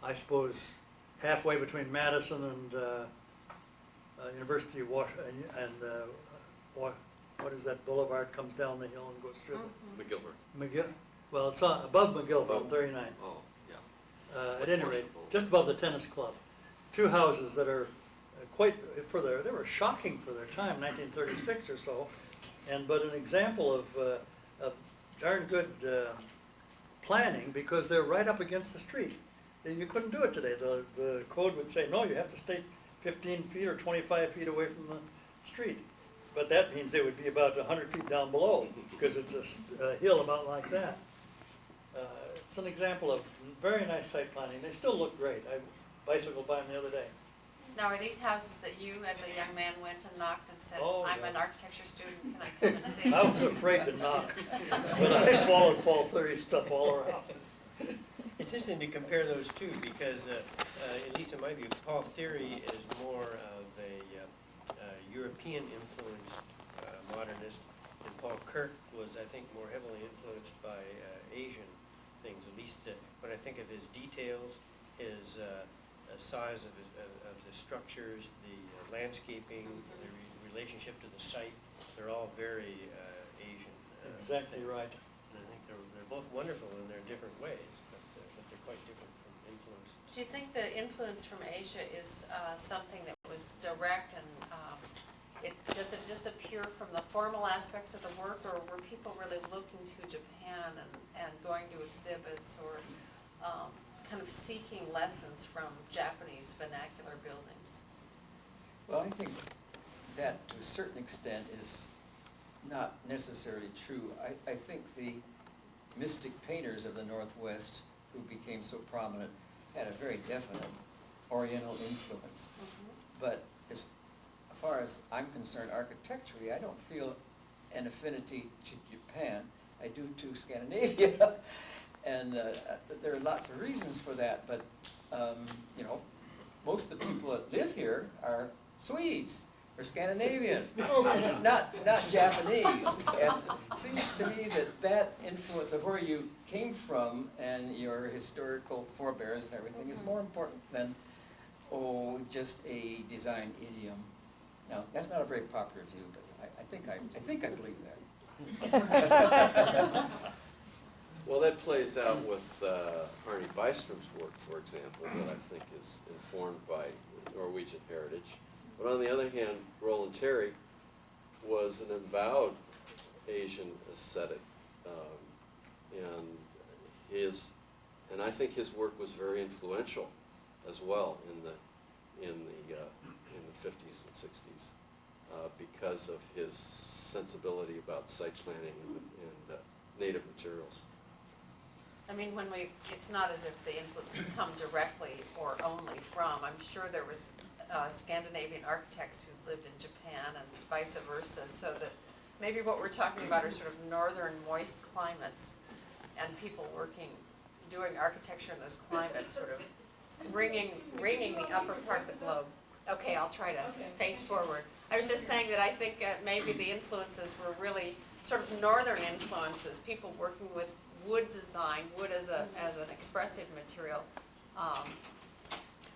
I suppose halfway between Madison and University of Washington, and what is that boulevard comes down the hill and goes through McGilbert. well, it's above McGill on 39th. Oh, yeah. At any rate, just above the tennis club. 2 houses that are quite, they were shocking for their time, 1936 or so, but an example of darn good planning, because they're right up against the street. You couldn't do it today. The code would say, no, you have to stay 15 feet or 25 feet away from the street. But that means they would be about 100 feet down below, because it's a hill about like that. It's an example of very nice site planning. They still look great. I bicycled by them the other day. Now, are these houses that you, as a young man, went and knocked and said, Oh, I'm yes. an architecture student, can I come and see? I was afraid to knock, but I followed Paul Theory's stuff all around. It's interesting to compare those two because, at least in my view, Paul Theory is more of a European influenced modernist, and Paul Kirk was, I think, more heavily influenced by Asian things. At least when I think of his details, his size of the structures, the landscaping, the relationship to the site, they're all very Asian. Exactly things. right. And I think they're both wonderful in their different ways, but they're quite different from influence. Do you think the influence from Asia is something that was direct and does it just appear from the formal aspects of the work, or were people really looking to Japan and going to exhibits or kind of seeking lessons from Japanese vernacular buildings? Well, I think that to a certain extent is not necessarily true. I think the mystic painters of the Northwest who became so prominent had a very definite Oriental influence. But as far as I'm concerned, architecturally, I don't feel an affinity to Japan. I do to Scandinavia. And there are lots of reasons for that, but most of the people that live here are Swedes or Scandinavian, not Japanese. And it seems to me that influence of where you came from and your historical forebears and everything is more important than just a design idiom. Now, that's not a very popular view, but I think I believe that. Well, that plays out with Arnie Bystrom's work, for example, that I think is informed by Norwegian heritage. But on the other hand, Roland Terry was an avowed Asian ascetic, and I think his work was very influential as well in the 50s and 60s because of his sensibility about site planning and native materials. I mean, it's not as if the influences come directly or only from, I'm sure there was Scandinavian architects who lived in Japan and vice versa, so that maybe what we're talking about are sort of northern moist climates and people doing architecture in those climates, sort of ringing the upper part of the globe. Okay, I'll try to face forward. I was just saying that I think maybe the influences were really sort of northern influences, people working with wood design, wood as an expressive material.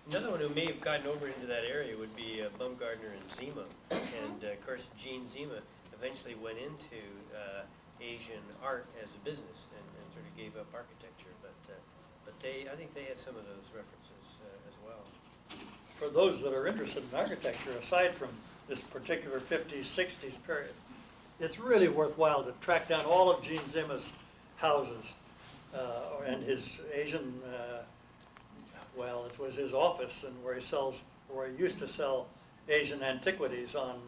Another one who may have gotten over into that area would be Baumgartner and Zima. And of course, Jean Zima eventually went into Asian art as a business and sort of gave up architecture. But I think they had some of those references as well. For those that are interested in architecture, aside from this particular 50s, 60s period, it's really worthwhile to track down all of Gene Zima's houses and his Asian, well, it was his office and where he used to sell Asian antiquities on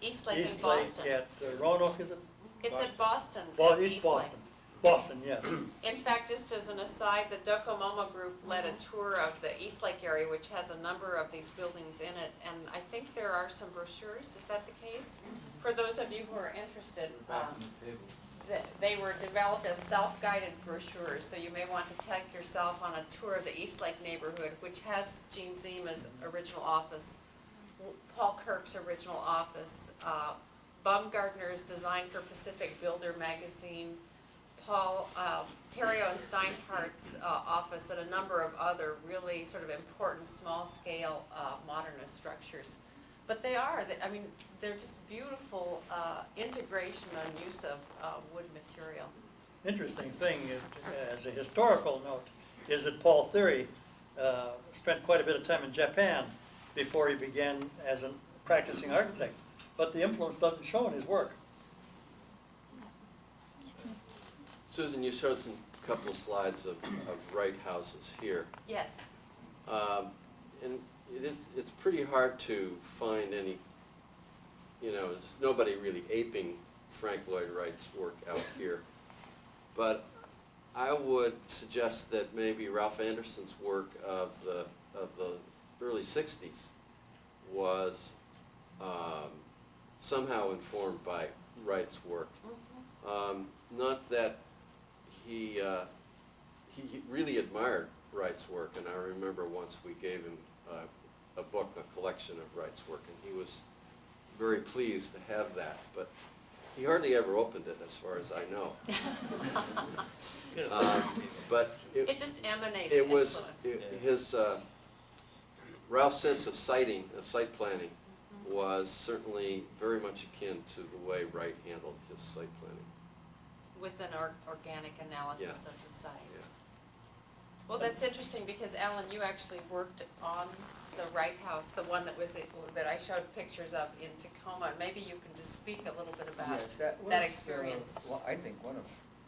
East Lake in East Lake Boston. at Roanoke, is it? It's at Boston. Well, at East Lake. Boston. Boston, yes. In fact, just as an aside, the DoCoMoMo group led a tour of the East Lake area, which has a number of these buildings in it, and I think there are some brochures. Is that the case? For those of you who are interested, they were developed as self-guided brochures, so you may want to take yourself on a tour of the East Lake neighborhood, which has Gene Zima's original office, Paul Kirk's original office, Baumgartner's Design for Pacific Builder magazine, Paul Terrio and Steinhardt's office, and a number of other really sort of important small-scale modernist structures. But they're just beautiful integration and use of wood material. Interesting thing, as a historical note, is that Paul Thiry spent quite a bit of time in Japan before he began as a practicing architect. But the influence doesn't show in his work. Susan, you showed a couple of slides of Wright houses here. Yes. And it's pretty hard to find any, there's nobody really aping Frank Lloyd Wright's work out here. But I would suggest that maybe Ralph Anderson's work of the early 60s was somehow informed by Wright's work. Not that he really admired Wright's work, and I remember once we gave him a book, a collection of Wright's work, and he was very pleased to have that, but he hardly ever opened it as far as I know. But It just emanated it was influence. his Ralph's sense of siting, of site planning, was certainly very much akin to the way Wright handled his site planning. With an organic analysis Yeah. of the site. Yeah. Well, that's interesting because Ellen, you actually worked on the Wright House, the one that I showed pictures of in Tacoma. Maybe you can just speak a little bit about Yes, that was, that experience. well, I think one of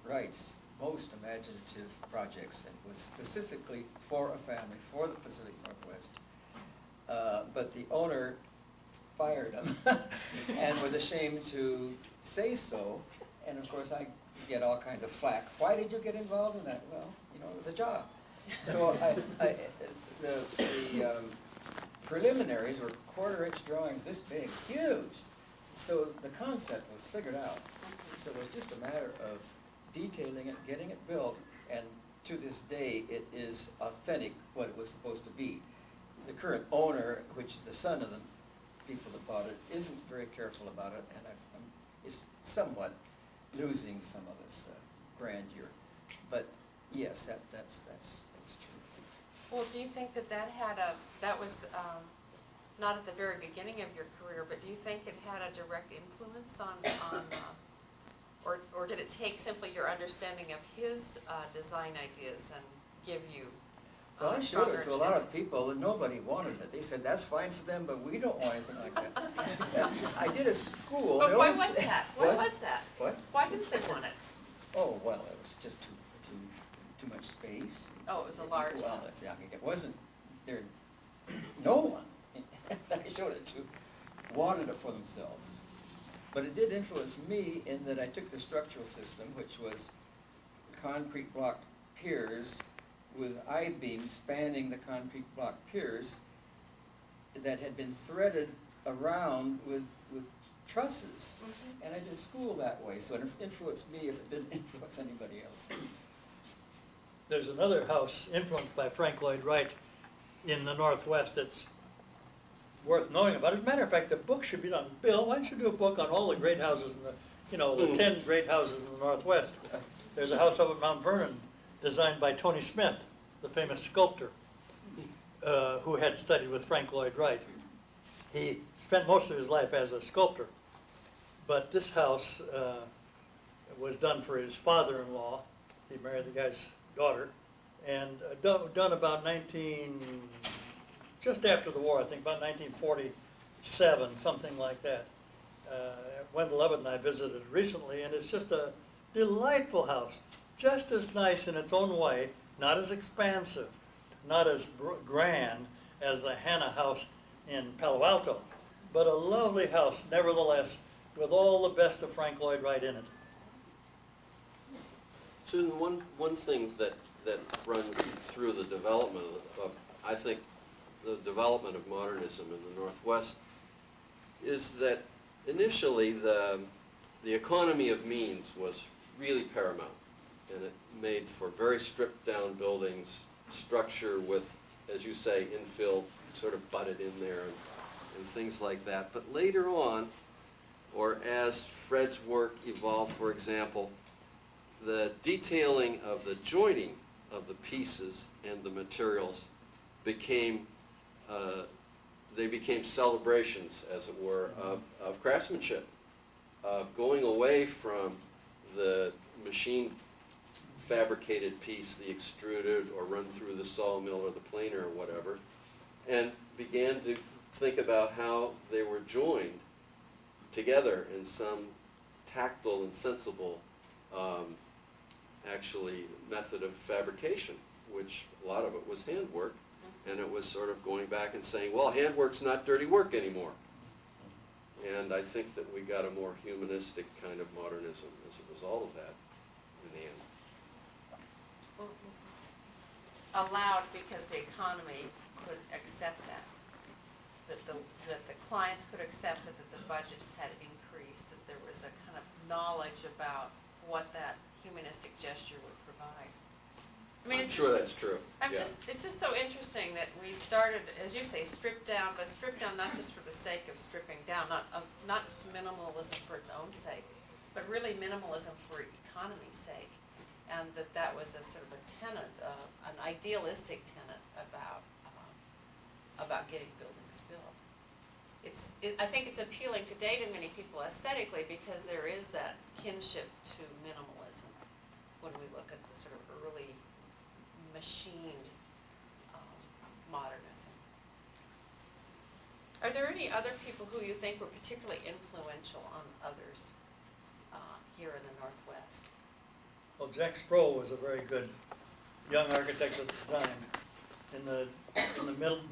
Wright's most imaginative projects, and was specifically for a family, for the Pacific Northwest. But the owner fired him and was ashamed to say so, and of course I get all kinds of flack. Why did you get involved in that? Well, it was a job. So the preliminaries were quarter-inch drawings this big, huge. So the concept was figured out. So it was just a matter of detailing it, getting it built, and to this day it is authentic what it was supposed to be. The current owner, which is the son of the people that bought it, isn't very careful about it, and it's somewhat losing some of its grandeur. But yes, that's true. Well, do you think that was not at the very beginning of your career, but do you think it had a direct influence on or did it take simply your understanding of his design ideas and give you Well, I showed stronger it to a lot of people and nobody wanted it. They said, that's fine for them, but we don't want anything like that. I did a school. But they why always- was that? Why What? was that? What? Why didn't they want it? Oh, well, it was just too much space. Oh, it was a large Well, house. yeah, it wasn't, there, no one that I showed it to wanted it for themselves. But it did influence me in that I took the structural system, which was concrete block piers with I-beams spanning the concrete block piers that had been threaded around with trusses. Mhm. And I did school that way, so it influenced me if it didn't influence anybody else. There's another house influenced by Frank Lloyd Wright in the Northwest that's worth knowing about. As a matter of fact, a book should be done. Bill, why don't you do a book on all the great houses in the 10 great houses in the Northwest? There's a house up at Mount Vernon designed by Tony Smith, the famous sculptor, who had studied with Frank Lloyd Wright. He spent most of his life as a sculptor, but this house was done for his father-in-law. He married the guy's daughter, and done about just after the war, I think, about 1947, something like that. Wendell Levitt and I visited recently, and it's just a delightful house, just as nice in its own way, not as expansive, not as grand as the Hanna House in Palo Alto, but a lovely house, nevertheless, with all the best of Frank Lloyd Wright in it. Susan, one thing that runs through the development of, I think, the development of modernism in the Northwest is that initially the economy of means was really paramount, and it made for very stripped down buildings, structure with, as you say, infill sort of butted in there and things like that. But later on, or as Fred's work evolved, for example, the detailing of the joining of the pieces and the materials became celebrations, as it were, of craftsmanship, of going away from the machine fabricated piece, the extruded or run through the sawmill or the planer or whatever, and began to think about how they were joined together in some tactile and sensible actually method of fabrication, which a lot of it was handwork, and it was sort of going back and saying, well, handwork's not dirty work anymore. And I think that we got a more humanistic kind of modernism as a result of that in the end. Allowed because the economy could accept that. That the clients could accept it, that the budgets had increased, that there was a kind of knowledge about what that humanistic gesture would provide. I mean, I'm it's sure just- that's true. Yeah. It's just so interesting that we started, as you say, stripped down, but stripped down not just for the sake of stripping down, not just minimalism for its own sake, but really minimalism for economy's sake. And that was a sort of a tenet, an idealistic tenet about getting buildings built. I think it's appealing today to many people aesthetically because there is that kinship to minimalism when we look at the sort of early machined modernism. Are there any other people who you think were particularly influential on others here in the Northwest? Well, Jack Sproul was a very good young architect at the time. In the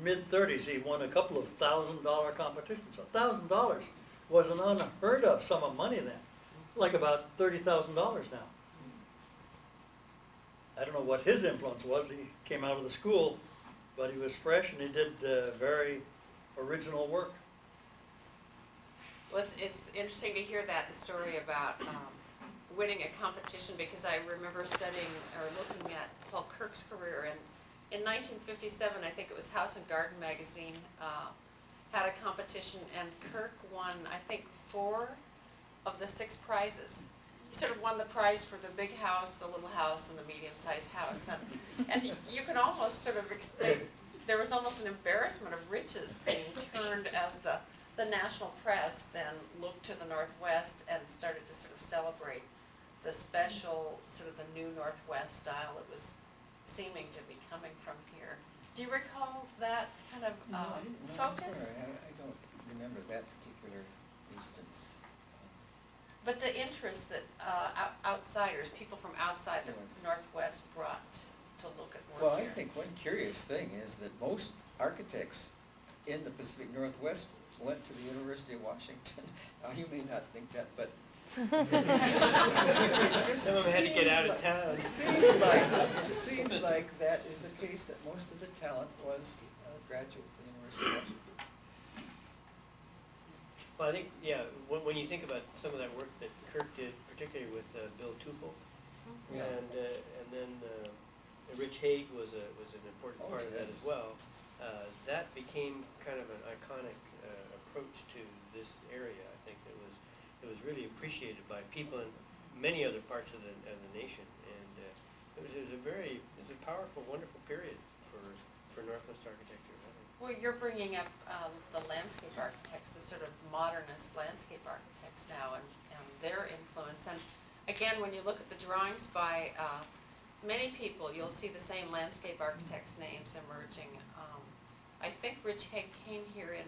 mid-30s, he won a couple of $1,000 competitions. $1,000 was an unheard of sum of money then, like about $30,000 now. I don't know what his influence was. He came out of the school, but he was fresh and he did very original work. Well, it's interesting to hear that story about winning a competition, because I remember studying or looking at Paul Kirk's career, and in 1957, I think it was House and Garden magazine had a competition, and Kirk won, I think, 4 of the 6 prizes. He sort of won the prize for the big house, the little house, and the medium-sized house, and you can almost sort of there was almost an embarrassment of riches being turned as the national press then looked to the Northwest and started to sort of celebrate the special, sort of the new Northwest style that was seeming to be coming from here. Do you recall that kind of No, I didn't, no, I'm focus? sorry, I don't remember that particular instance. But the interest that outsiders, people from outside the Yes. Northwest brought to look at Well, work I here. think one curious thing is that most architects in the Pacific Northwest went to the University of Washington. Now, you may not think that, but. Some of them had to get out of town. It seems like that is the case, that most of the talent was graduates of the University of Washington. Well, I think, yeah, when you think about some of that work that Kirk did, particularly with Bill Tufel, Yeah. and then Rich Haig was an important Oh, part of that as yes. well. That became kind of an iconic approach to this area. I think it was really appreciated by people in many other parts of the nation, and it was a powerful, wonderful period for Northwest architecture. I think. Well, you're bringing up the landscape architects, the sort of modernist landscape architects now, and their influence. And again, when you look at the drawings by many people, you'll see the same landscape architects' names emerging. I think Rich Haig came here in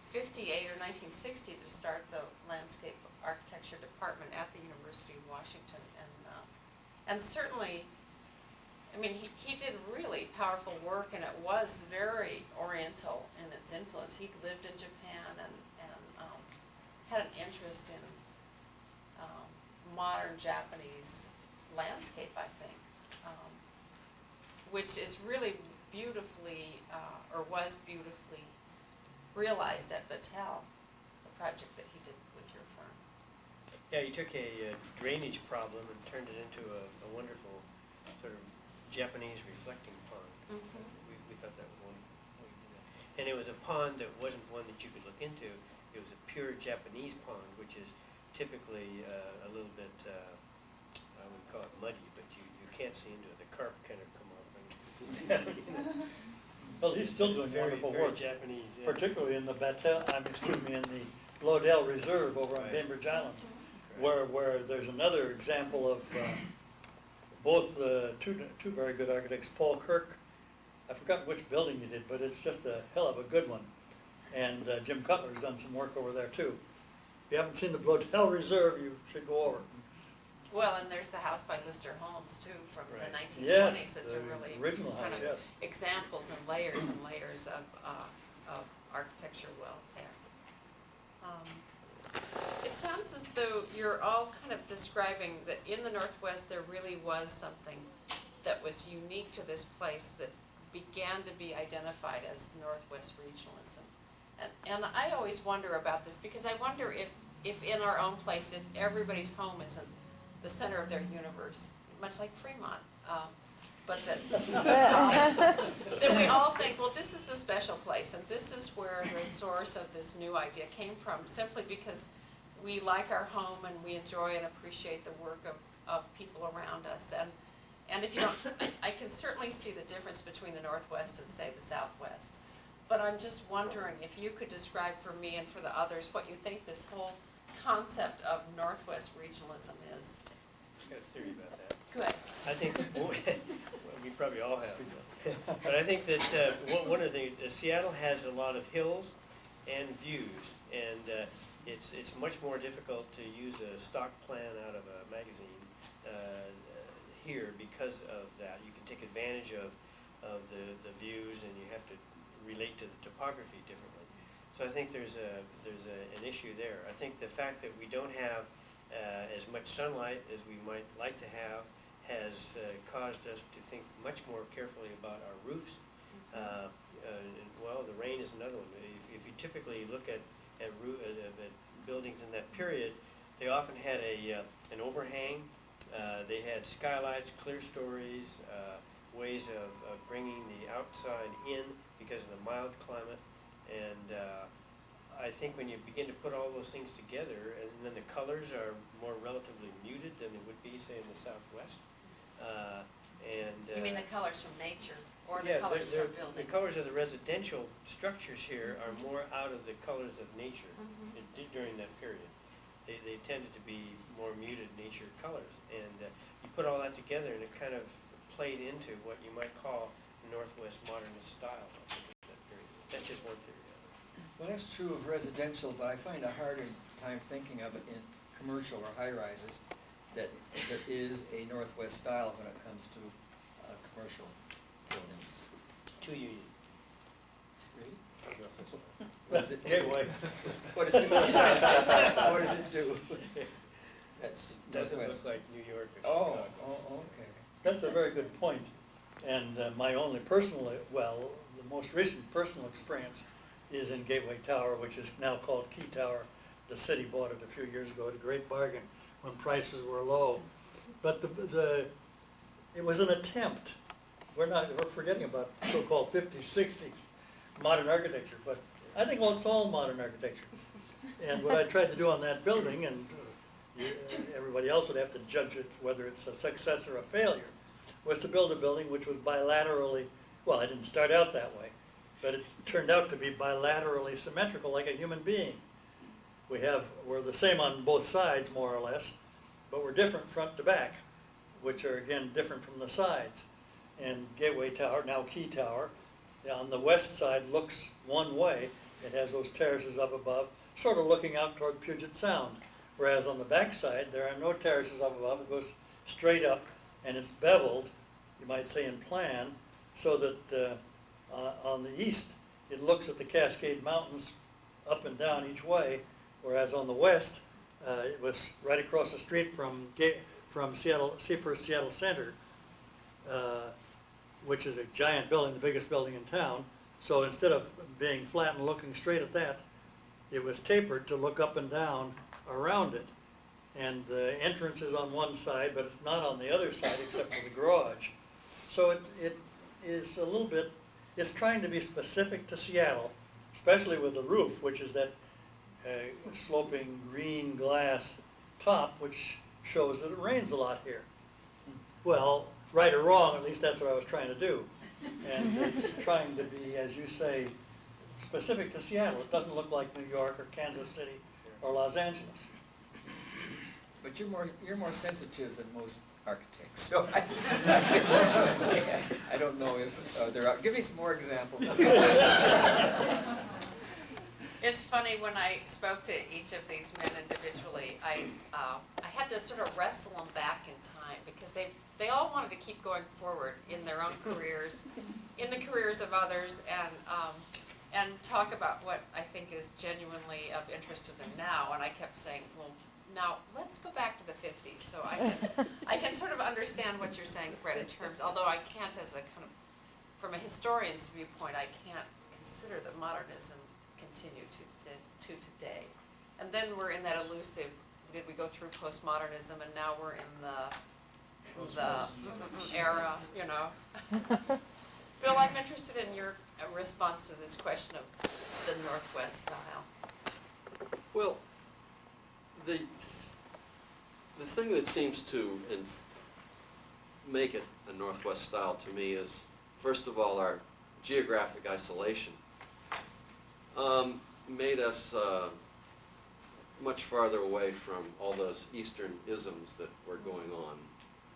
'58 or 1960 to start the landscape architecture department at the University of Washington, and certainly, I mean, he did really powerful work, and it was very Oriental in its influence. He lived in Japan and had an interest in modern Japanese landscape, I think, which is really beautifully, or was beautifully realized at Battelle, the project that he did with your firm. Yeah, you took a drainage problem and turned it into a wonderful sort of Japanese reflecting pond. Mhm. We thought that was wonderful. How you did that. And it was a pond that wasn't one that you could look into. It was a pure Japanese pond, which is typically a little bit, I would call it muddy, but you can't see into it. The carp kind of come up and. Well, he's still doing Very, wonderful very work, Japanese, yeah. particularly in the in the Lodell Reserve over on Right. Bainbridge Island, Right. where there's another example of both two very good architects, Paul Kirk. I forgot which building he did, but it's just a hell of a good one. And Jim Cutler's done some work over there too. If you haven't seen the Lodell Reserve, you should go over. Well, and there's the house by Lister Holmes too, from the Right. 1920s. Yes, That's the a really original kind house, of yes. examples and layers of architecture well there. It sounds as though you're all kind of describing that in the Northwest there really was something that was unique to this place that began to be identified as Northwest regionalism. And I always wonder about this, because I wonder if in our own place, if everybody's home isn't the center of their universe, much like Fremont, but that we all think, well, this is the special place, and this is where the source of this new idea came from, simply because we like our home and we enjoy and appreciate the work of people around us. And if you don't, I can certainly see the difference between the Northwest and, say, the Southwest. But I'm just wondering if you could describe for me and for the others what you think this whole concept of Northwest regionalism is. I've got a theory about that. Good. I think, well, we probably all have, but I think that one of the, Seattle has a lot of hills and views, and it's much more difficult to use a stock plan out of a magazine here because of that. You can take advantage of the views, and you have to relate to the topography differently. So I think there's an issue there. I think the fact that we don't have as much sunlight as we might like to have has caused us to think much more carefully about our roofs. Well, the rain is another one. If you typically look at buildings in that period, they often had an overhang. They had skylights, clear stories, ways of bringing the outside in because of the mild climate. And I think when you begin to put all those things together, and then the colors are more relatively muted than they would be, say, in the Southwest. You mean the colors from nature, or the yeah, colors they're- from building? the colors of the residential structures here are more out of the colors of nature Mhm. during that period. they tended to be more muted nature colors. And you put all that together and it kind of played into what you might call Northwest modernist style, I think, at that period. That's just one theory of it. Well, that's true of residential, but I find a harder time thinking of it in commercial or high-rises, that there is a Northwest style when it comes to commercial buildings. Two Union. Really? Northwest style. What does it do? Gateway. What does it do? What does it do? That's Doesn't Northwest. look like New York or Oh, Chicago. oh, okay. That's a very good point. And my only personal, well, the most recent personal experience is in Gateway Tower, which is now called Key Tower. The city bought it a few years ago at a great bargain when prices were low. But it was an attempt. We're forgetting about so-called 50s, 60s modern architecture, but I think it's all modern architecture. And what I tried to do on that building, and everybody else would have to judge it whether it's a success or a failure, was to build a building which was bilaterally, well, I didn't start out that way, but it turned out to be bilaterally symmetrical like a human being. We're the same on both sides, more or less, but we're different front to back, which are again different from the sides. And Gateway Tower, now Key Tower, on the west side looks one way. It has those terraces up above, sort of looking out toward Puget Sound. Whereas on the back side, there are no terraces up above. It goes straight up, and it's beveled, you might say in plan, so that on the east, it looks at the Cascade Mountains up and down each way, whereas on the west, it was right across the street from Seaforth Seattle Center, which is a giant building, the biggest building in town. So instead of being flat and looking straight at that, it was tapered to look up and down around it. And the entrance is on one side, but it's not on the other side except for the garage. So it is a little bit, it's trying to be specific to Seattle, especially with the roof, which is that sloping green glass top, which shows that it rains a lot here. Well, right or wrong, at least that's what I was trying to do. And it's trying to be, as you say, specific to Seattle. It doesn't look like New York or Kansas City or Los Angeles. But you're more sensitive than most architects, so I don't know if there are. Give me some more examples. It's funny, when I spoke to each of these men individually, I had to sort of wrestle them back in time, because they all wanted to keep going forward in their own careers, in the careers of others, and talk about what I think is genuinely of interest to them now. And I kept saying, well, now let's go back to the 50s. So I can sort of understand what you're saying, Fred, in terms, although I can't, as a kind of, from a historian's viewpoint, I can't consider that modernism continued to today. And then we're in that elusive, did we go through postmodernism, and now we're in the era, you know. Bill, I'm interested in your response to this question of the Northwest style. Well, the thing that seems to make it a Northwest style to me is, first of all, our geographic isolation made us much farther away from all those Eastern isms that were going on,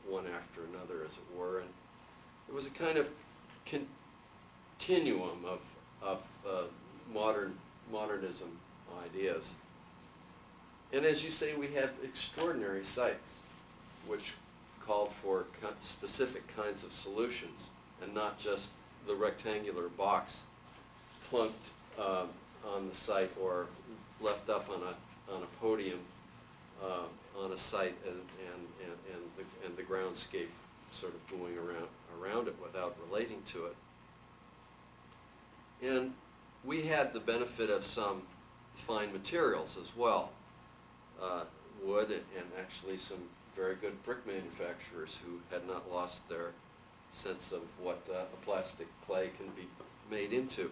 one after another, as it were. And it was a kind of continuum of modernism ideas. And as you say, we have extraordinary sites which called for specific kinds of solutions, and not just the rectangular box plunked on the site or left up on a podium on a site, and the groundscape sort of going around it without relating to it. And we had the benefit of some fine materials as well, wood, and actually some very good brick manufacturers who had not lost their sense of what a plastic clay can be made into.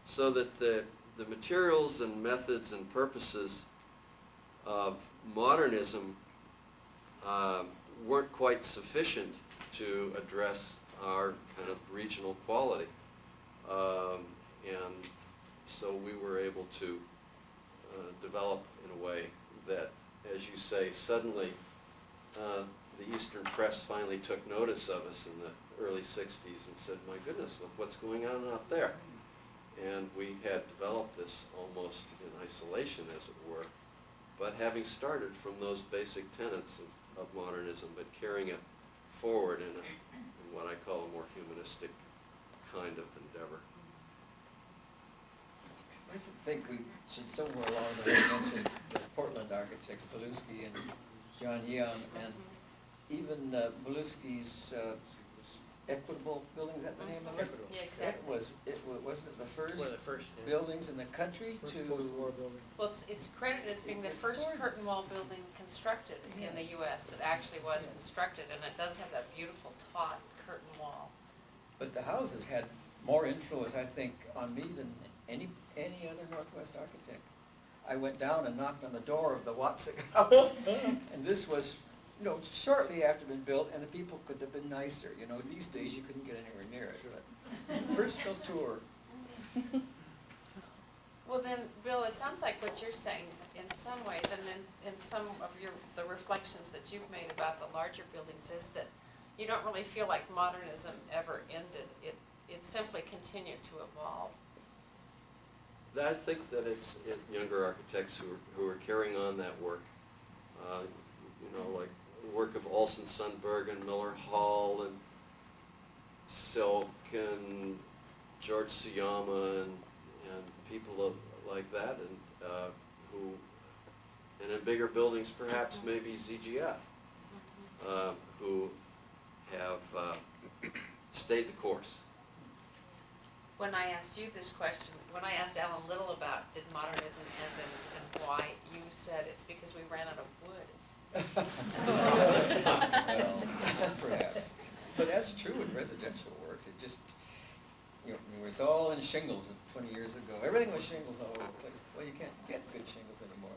So that the materials and methods and purposes of modernism weren't quite sufficient to address our kind of regional quality. And so we were able to develop, in a way, that, as you say, suddenly the Eastern press finally took notice of us in the early 60s and said, my goodness, look what's going on out there. And we had developed this almost in isolation, as it were, but having started from those basic tenets of modernism, but carrying it forward in what I call a more humanistic kind of endeavor. I think we should somewhere along the way mention the Portland architects, Belusky and John Young, and even Belusky's Equitable Building, is that the name of it? Equitable. Yeah, exactly. Wasn't it the first One of the first, yeah. buildings in the country First to, post-war building. Well, it's credited as being the first curtain wall building constructed in the US that actually was constructed, and it does have that beautiful taut curtain wall. but the houses had more influence, I think, on me than any other Northwest architect. I went down and knocked on the door of the Watson house, and this was, you know, shortly after it had been built, and the people could have been nicer. You know, these days you couldn't get anywhere near it, but personal tour. Well then, Bill, it sounds like what you're saying in some ways, and in some of the reflections that you've made about the larger buildings, is that you don't really feel like modernism ever ended. It simply continued to evolve. I think that it's younger architects who are carrying on that work. You know, like the work of Olson Sundberg and Miller Hall and Silk and George Suyama and people like that, and who, and in bigger buildings perhaps maybe ZGF, who have stayed the course. When I asked you this question, when I asked Alan Liddle about did modernism end and why, you said it's because we ran out of wood. Well, perhaps. But that's true in residential work. It just, you know, it was all in shingles 20 years ago. Everything was shingles all over the place. Well, you can't get good shingles anymore.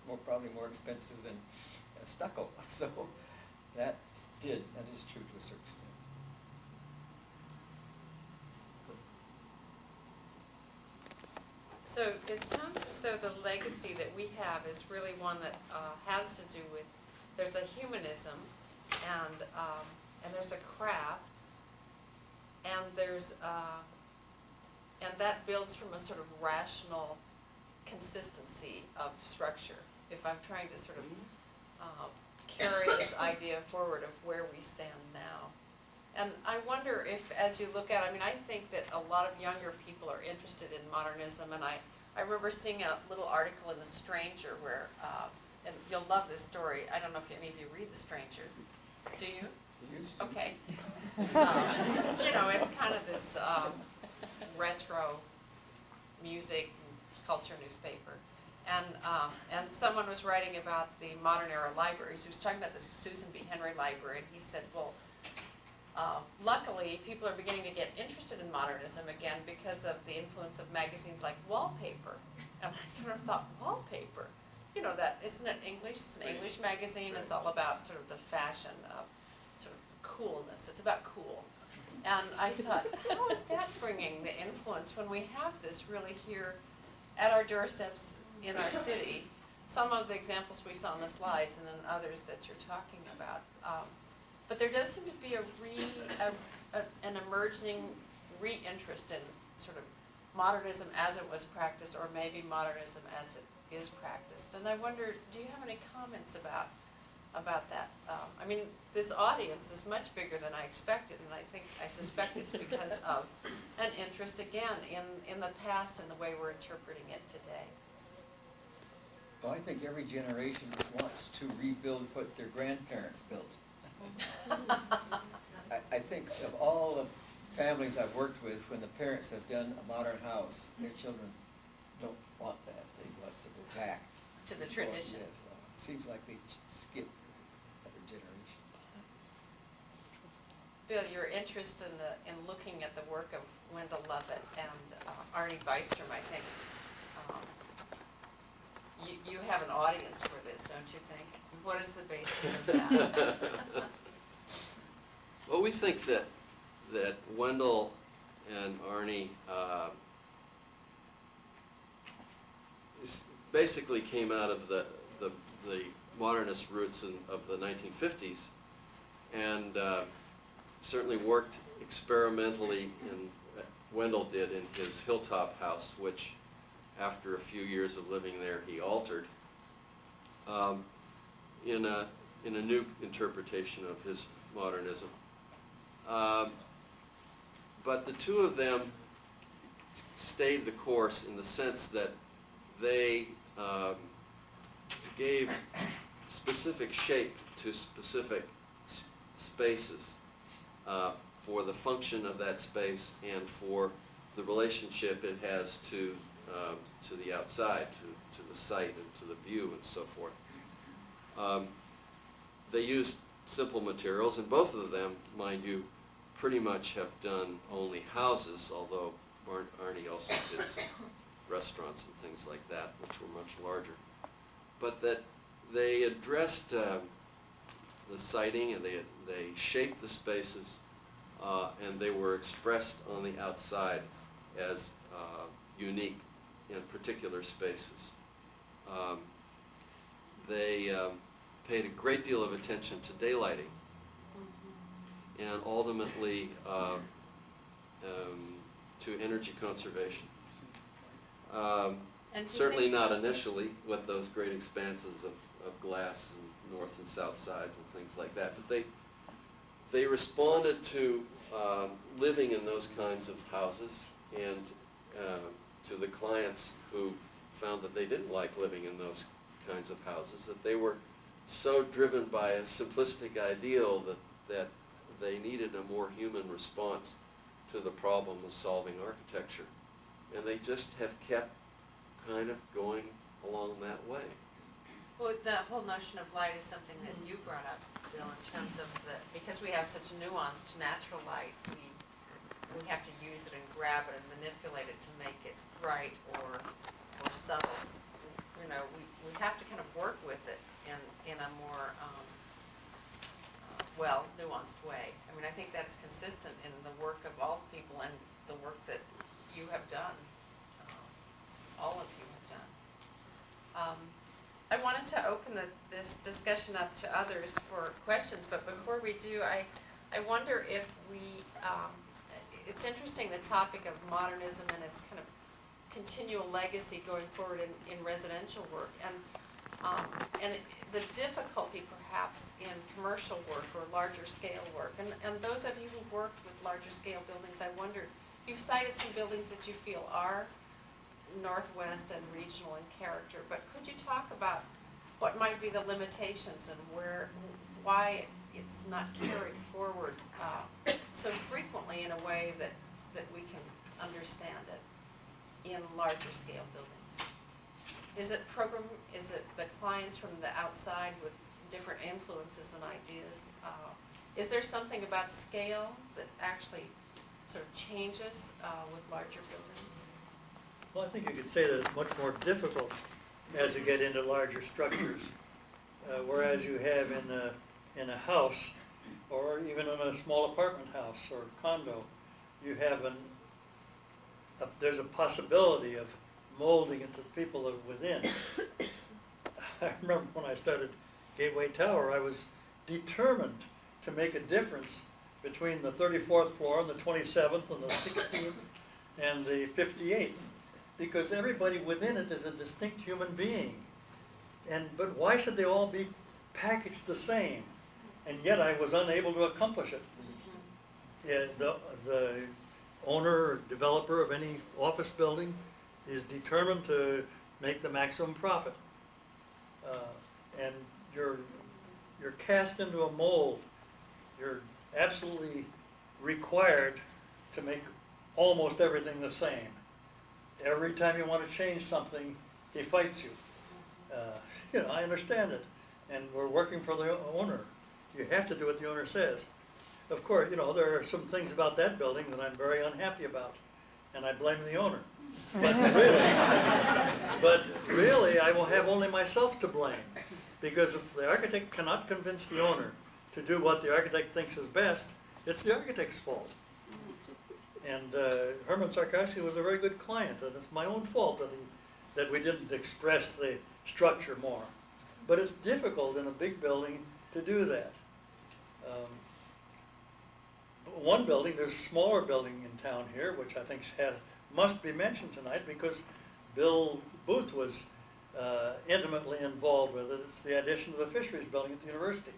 They're probably more expensive than stucco. So that is true to a certain extent. So it sounds as though the legacy that we have is really one that has to do with, there's a humanism and there's a craft, and and that builds from a sort of rational consistency of structure. If I'm trying to sort of carry this idea forward of where we stand now. And I wonder if, as you look at, I mean, I think that a lot of younger people are interested in modernism, and I remember seeing a little article in The Stranger where, and you'll love this story, I don't know if any of you read The Stranger, do you? Used to. Okay. You know, it's kind of this retro music culture newspaper. And someone was writing about the modern era libraries. He was talking about the Susan B. Henry Library, and he said, well, luckily, people are beginning to get interested in modernism again because of the influence of magazines like Wallpaper. And I sort of thought, Wallpaper? You know, that, isn't it English? It's an English magazine. It's all about sort of the fashion of sort of coolness. It's about cool. And I thought, how is that bringing the influence when we have this really here at our doorsteps in our city? Some of the examples we saw on the slides, and then others that you're talking about. But there does seem to be an emerging re-interest in sort of modernism as it was practiced, or maybe modernism as it is practiced. And I wonder, do you have any comments about that? I mean, this audience is much bigger than I expected, and I suspect it's because of an interest, again, in the past and the way we're interpreting it today. Well, I think every generation wants to rebuild what their grandparents built. I think of all the families I've worked with, when the parents have done a modern house, their children don't want that. They want to go back To the tradition. Yes, it seems like they skip other generation. Bill, your interest in looking at the work of Wendell Lovett and Arnie Bystrom, I think, you have an audience for this, don't you think? What is the basis of that? Well, we think that Wendell and Arnie basically came out of the the modernist roots of the 1950s, and certainly worked experimentally Wendell did in his hilltop house, which after a few years of living there he altered in a new interpretation of his modernism. But the two of them stayed the course in the sense that they gave specific shape to specific spaces for the function of that space and for the relationship it has to the outside, to the site and to the view and so forth. They used simple materials, and both of them, mind you, pretty much have done only houses, although Arnie also did some restaurants and things like that, which were much larger. But that they addressed the siting, and they shaped the spaces, and they were expressed on the outside as unique in particular spaces. They paid a great deal of attention to daylighting, and ultimately to energy conservation. And do you Certainly think- not initially with those great expanses of glass and north and south sides and things like that, but they responded to living in those kinds of houses, and to the clients who found that they didn't like living in those kinds of houses, that they were so driven by a simplistic ideal that they needed a more human response to the problem of solving architecture. And they just have kept kind of going along that way. Well, the whole notion of light is something that you brought up, Bill, in terms of because we have such a nuanced natural light, we have to use it and grab it and manipulate it to make it bright or subtle. You know, we have to kind of work with it in a more nuanced way. I mean, I think that's consistent in the work of all people and the work that you have done, all of you have done. I wanted to open this discussion up to others for questions, but before we do, I wonder if it's interesting, the topic of modernism and its kind of continual legacy going forward in residential work, and the difficulty perhaps in commercial work or larger scale work. And those of you who've worked with larger scale buildings, I wonder, you've cited some buildings that you feel are Northwest and regional in character, but could you talk about what might be the limitations and why it's not carried forward so frequently in a way that we can understand it in larger scale buildings? Is it the clients from the outside with different influences and ideas? Is there something about scale that actually sort of changes with larger buildings? Well, I think you could say that it's much more difficult as you get into larger structures. Whereas you have in a house, or even in a small apartment house or condo, you have there's a possibility of molding it to the people that are within. I remember when I started Gateway Tower, I was determined to make a difference between the 34th floor and the 27th and the 16th and the 58th, because everybody within it is a distinct human being. But why should they all be packaged the same? And yet I was unable to accomplish it. Yeah, the owner or developer of any office building is determined to make the maximum profit. And you're cast into a mold. You're absolutely required to make almost everything the same. Every time you want to change something, he fights you. I understand it. And we're working for the owner. You have to do what the owner says. Of course, there are some things about that building that I'm very unhappy about, and I blame the owner. But really, I will have only myself to blame, because if the architect cannot convince the owner to do what the architect thinks is best, it's the architect's fault. And Herman Sarkozy was a very good client, and it's my own fault that we didn't express the structure more. but it's difficult in a big building to do that. One building, there's a smaller building in town here, which I think must be mentioned tonight because Bill Booth was intimately involved with it. It's the addition of the fisheries building at the university,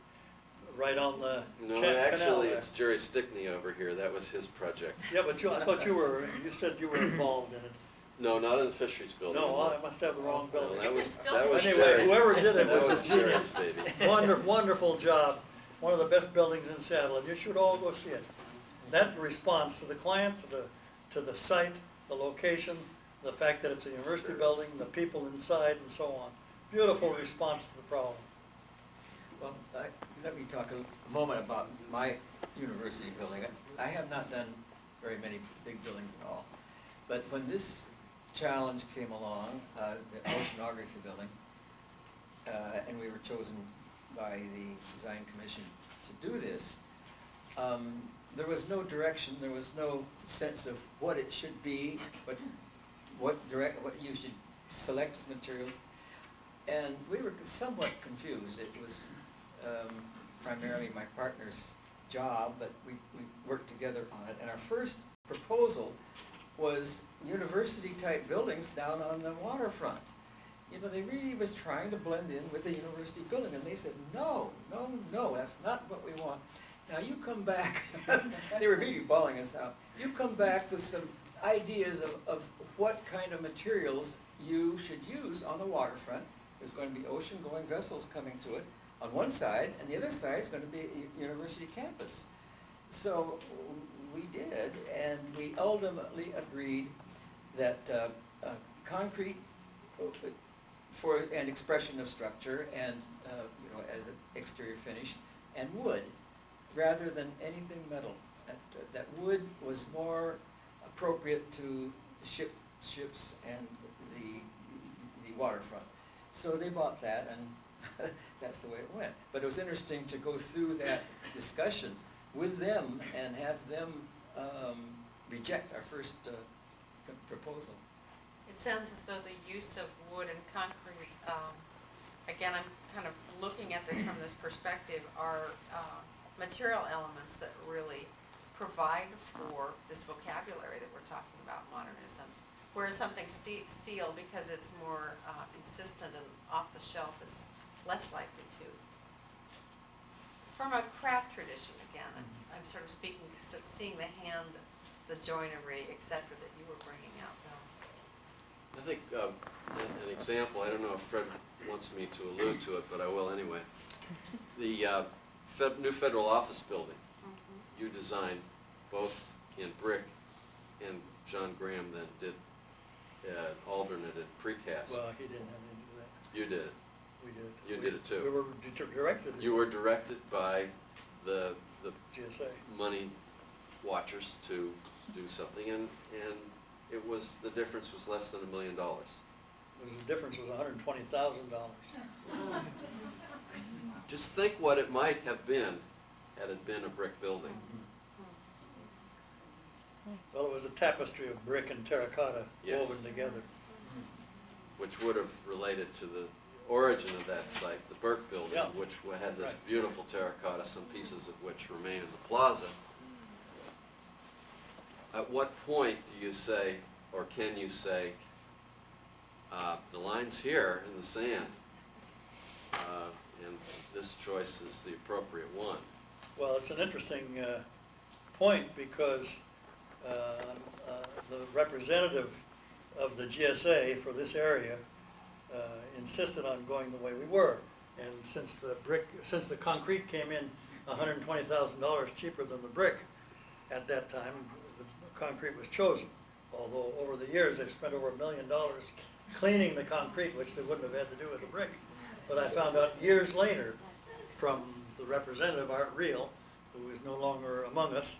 right on the No, canal actually, there. it's Jerry Stickney over here. That was his project. Yeah, but I thought you said you were involved in it. No, not in the fisheries building. No, I must have the wrong No, building. that was, Still that was say Anyway, Jerry's. whoever did it That was was a Jerry's genius. baby. Wonderful job. One of the best buildings in Seattle, and you should all go see it. That response to the client, to the site, the location, the fact that it's a university building, the people inside, and so on. Beautiful response to the problem. Well, let me talk a moment about my university building. I have not done very many big buildings at all. But when this challenge came along, the oceanography building, and we were chosen by the design commission to do this, there was no direction, there was no sense of what it should be, what you should select as materials. And we were somewhat confused. It was primarily my partner's job, but we worked together on it. And our first proposal was university-type buildings down on the waterfront. You know, they really was trying to blend in with the university building, and they said, no, no, no, that's not what we want. Now you come back, they were really bawling us out, you come back with some ideas of what kind of materials you should use on the waterfront. There's going to be ocean-going vessels coming to it on one side, and the other side is going to be a university campus. So we did, and we ultimately agreed that concrete for an expression of structure and as an exterior finish, and wood rather than anything metal. That wood was more appropriate to ships and the waterfront. So they bought that, and that's the way it went. But it was interesting to go through that discussion with them and have them reject our first proposal. It sounds as though the use of wood and concrete, again, I'm kind of looking at this from this perspective, are material elements that really provide for this vocabulary that we're talking about, modernism. Whereas something steel, because it's more insistent and off the shelf, is less likely to. From a craft tradition, again, I'm sort of speaking, seeing the hand, the joinery, et cetera, that you were bringing out, Bill. I think an example, I don't know if Fred wants me to allude to it, but I will anyway. The new federal office building, you designed both in brick, and John Graham then did alternate and precast. Well, he didn't have anything to do that. You did it. We did. You did it too. We were directed. You were directed by the GSA. money watchers to do something, and it was, the difference was less than $1 million. The difference was $120,000. Just think what it might have been had it been a brick building. Well, it was a tapestry of brick and terracotta Yes. woven together. Which would have related to the origin of that site, the Burke Building, Yeah. which had this Right. beautiful terracotta, some pieces of which remain in the plaza. At what point do you say, or can you say, the line's here in the sand, and this choice is the appropriate one? Well, it's an interesting point because the representative of the GSA for this area insisted on going the way we were. And since the concrete came in $120,000 cheaper than the brick at that time, the concrete was chosen. Although over the years, they've spent over $1 million cleaning the concrete, which they wouldn't have had to do with the brick. But I found out years later from the representative, Art Reel, who is no longer among us,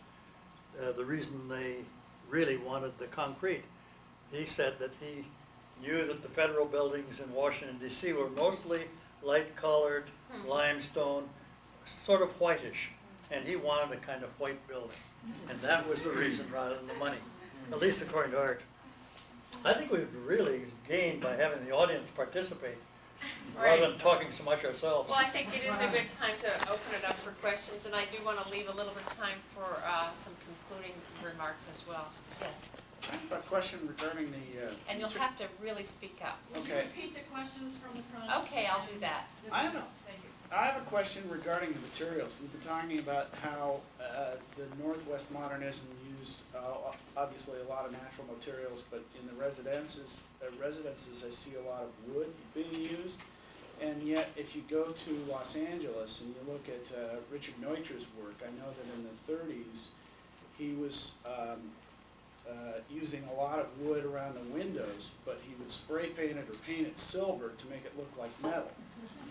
the reason they really wanted the concrete. He said that he knew that the federal buildings in Washington, D.C. were mostly light-colored, limestone, sort of whitish, and he wanted a kind of white building. And that was the reason rather than the money, at least according to Art. I think we've really gained by having the audience participate rather than talking so much ourselves. Well, I think it is a good time to open it up for questions, and I do want to leave a little bit of time for some concluding remarks as well. Yes, I have a question regarding the, and you'll have to really speak up. Would you Okay. repeat the questions from the front? Okay, I'll do that. I don't know. Thank you. I have a question regarding the materials. We've been talking about how the Northwest Modernism used obviously a lot of natural materials, but in the residences I see a lot of wood being used. And yet, if you go to Los Angeles and you look at Richard Neutra's work, I know that in the 30s he was using a lot of wood around the windows, but he would spray paint it or paint it silver to make it look like metal.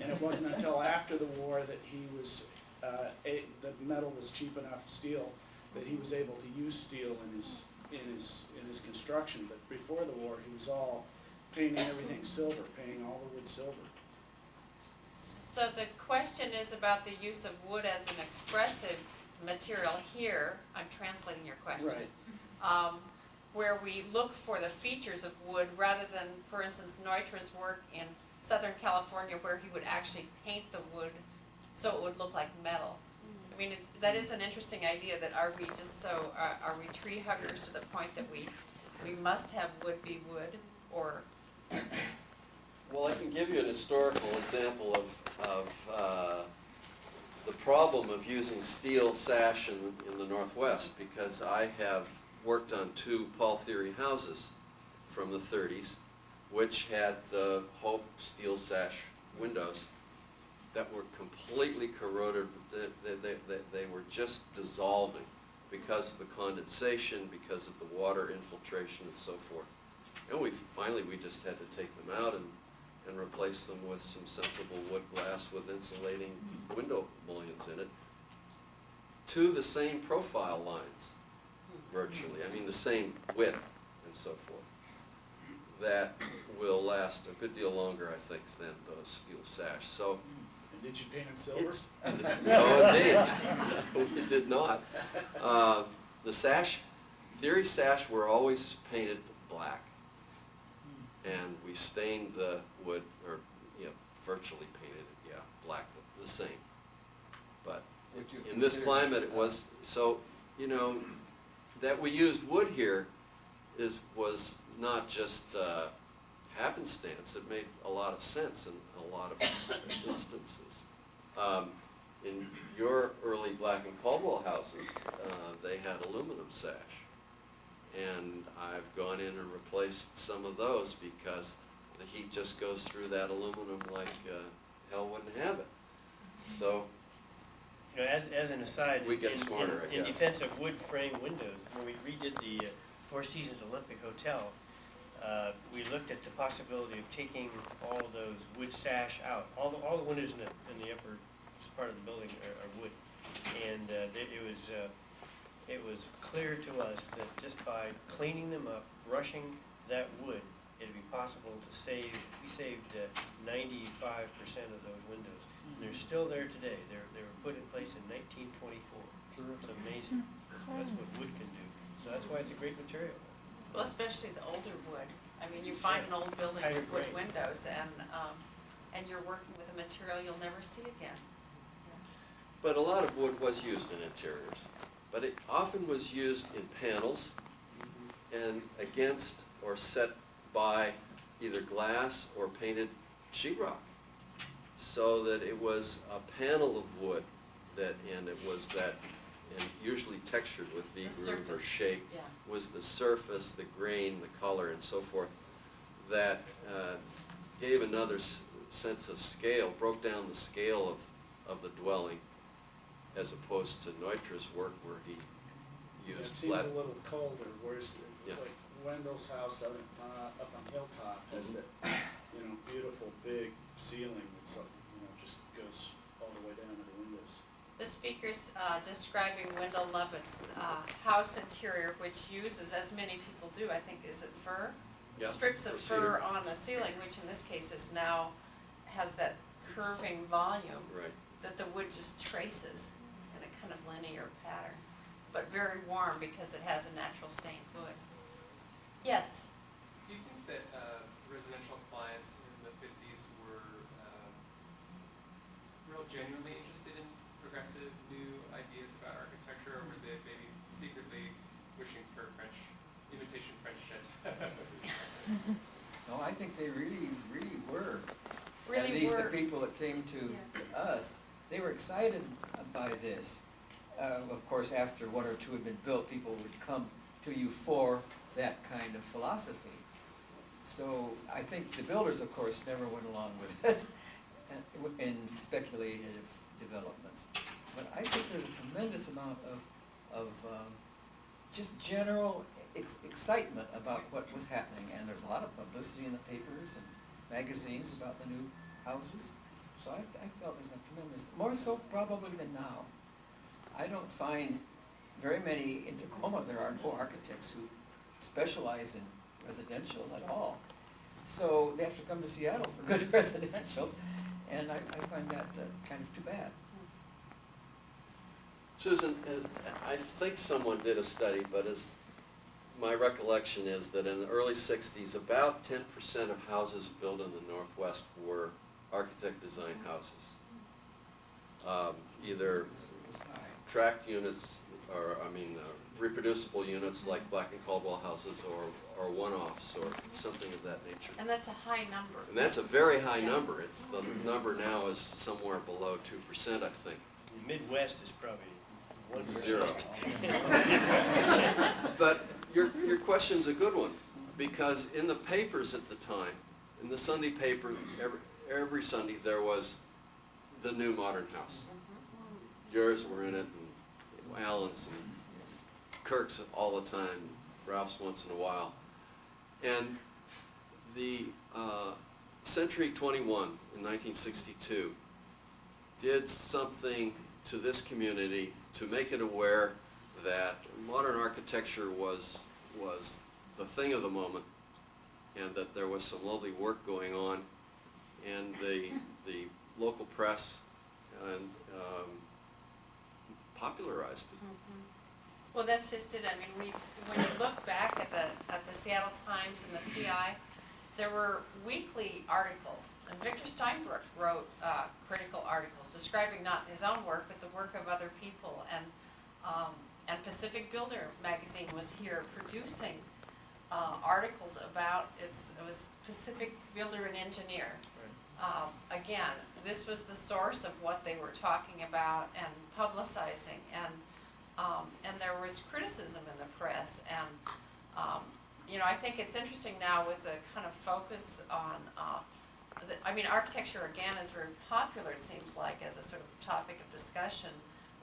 And it wasn't until after the war that he was, that metal was cheap enough, steel, that he was able to use steel in his construction. But before the war, he was all painting everything silver, painting all the wood silver. So the question is about the use of wood as an expressive material here. I'm translating your question. Right. Where we look for the features of wood rather than, for instance, Neutra's work in Southern California where he would actually paint the wood so it would look like metal. I mean, that is an interesting idea, that are we just so, are we tree huggers to the point that we must have wood be wood, or? Well, I can give you an historical example of the problem of using steel sash in the Northwest, because I have worked on 2 Paul Theory houses from the 30s, which had the Hope steel sash windows that were completely corroded. They were just dissolving because of the condensation, because of the water infiltration and so forth. And we just had to take them out and replace them with some sensible wood glass with insulating window mullions in it, to the same profile lines, virtually. I mean, the same width and so forth. That will last a good deal longer, I think, than those steel sash. So And did you paint it silver? it's, no, indeed, we did not. The sash, Theory sash were always painted black, and we stained the wood, or virtually painted it, black, the same. But Would you in this consider- climate, it was so. That we used wood here was not just happenstance. It made a lot of sense in a lot of instances. In your early Black and Caldwell houses, they had aluminum sash, and I've gone in and replaced some of those because the heat just goes through that aluminum like hell wouldn't have it. So As an aside, We get smarter, I in guess. defense of wood frame windows, when we redid the Four Seasons Olympic Hotel, we looked at the possibility of taking all of those wood sash out. All the windows in the upper part of the building are wood, and it was clear to us that just by cleaning them up, brushing that wood, it'd be possible to save. We saved 95% of those windows. And they're still there today. They were put in place in 1924. It's amazing. That's what wood can do. So that's why it's a great material. Well, especially the older wood. I mean, you find an old building I with wood agree. windows, and you're working with a material you'll never see again. But a lot of wood was used in interiors, but it often was used in panels and against or set by either glass or painted sheetrock, so that it was a panel of wood and it was that, and usually textured with The V-groove or surface. shape, Yeah. was the surface, the grain, the color, and so forth, that gave another sense of scale, broke down the scale of the dwelling, as opposed to Neutra's work where he It used seems flat. a little colder, whereas Yeah. like Wendell's house up on Hilltop has that, beautiful big ceiling that's just goes all the way down to the windows. The speaker's describing Wendell Lovett's house interior, which uses, as many people do, I think, is it fur? Yeah, Strips of cedar. fur on a ceiling, which in this case is now, has that curving volume Right. that the wood just traces in a kind of linear pattern, but very warm because it has a natural stained wood. Yes? Do you think that residential clients in the 50s were people genuinely interested in progressive new ideas about architecture, or were they maybe secretly wishing for imitation French shit? No, I think they really, really were. Really At least were. the people that came to us, they were excited by this. Of course, after one or two had been built, people would come to you for that kind of philosophy. So I think the builders, of course, never went along with it in speculative developments. But I think there's a tremendous amount of just general excitement about what was happening, and there's a lot of publicity in the papers and magazines about the new houses. So I felt there's a tremendous, more so probably than now. I don't find very many in Tacoma. There are no architects who specialize in residential at all. So they have to come to Seattle for good residential, and I find that kind of too bad. Susan, I think someone did a study, but as my recollection is that in the early 60s, about 10% of houses built in the Northwest were architect-designed houses. Either tract units, or reproducible units like Black and Caldwell houses, or one-offs, or something of that nature. And that's a high number. And that's a very high Yeah. number. It's the number now is somewhere below 2%, I think. The Midwest is probably 1%. Zero. But your question's a good one, because in the papers at the time, in the Sunday paper, every Sunday there was the new modern house. Yours were in it, and Allen's and Kirk's all the time, Ralph's once in a while. And the Century 21 in 1962 did something to this community to make it aware that modern architecture was the thing of the moment, and that there was some lovely work going on, and the local press and popularized it. Well, that's just it. I mean, when you look back at the Seattle Times and the PI, there were weekly articles, and Victor Steinbrook wrote critical articles describing not his own work, but the work of other people. And Pacific Builder magazine was here producing articles about it was Pacific Builder and Engineer. Again, this was the source of what they were talking about and publicizing, and there was criticism in the press, and I think it's interesting now with the kind of focus on, architecture again is very popular, it seems like, as a sort of topic of discussion.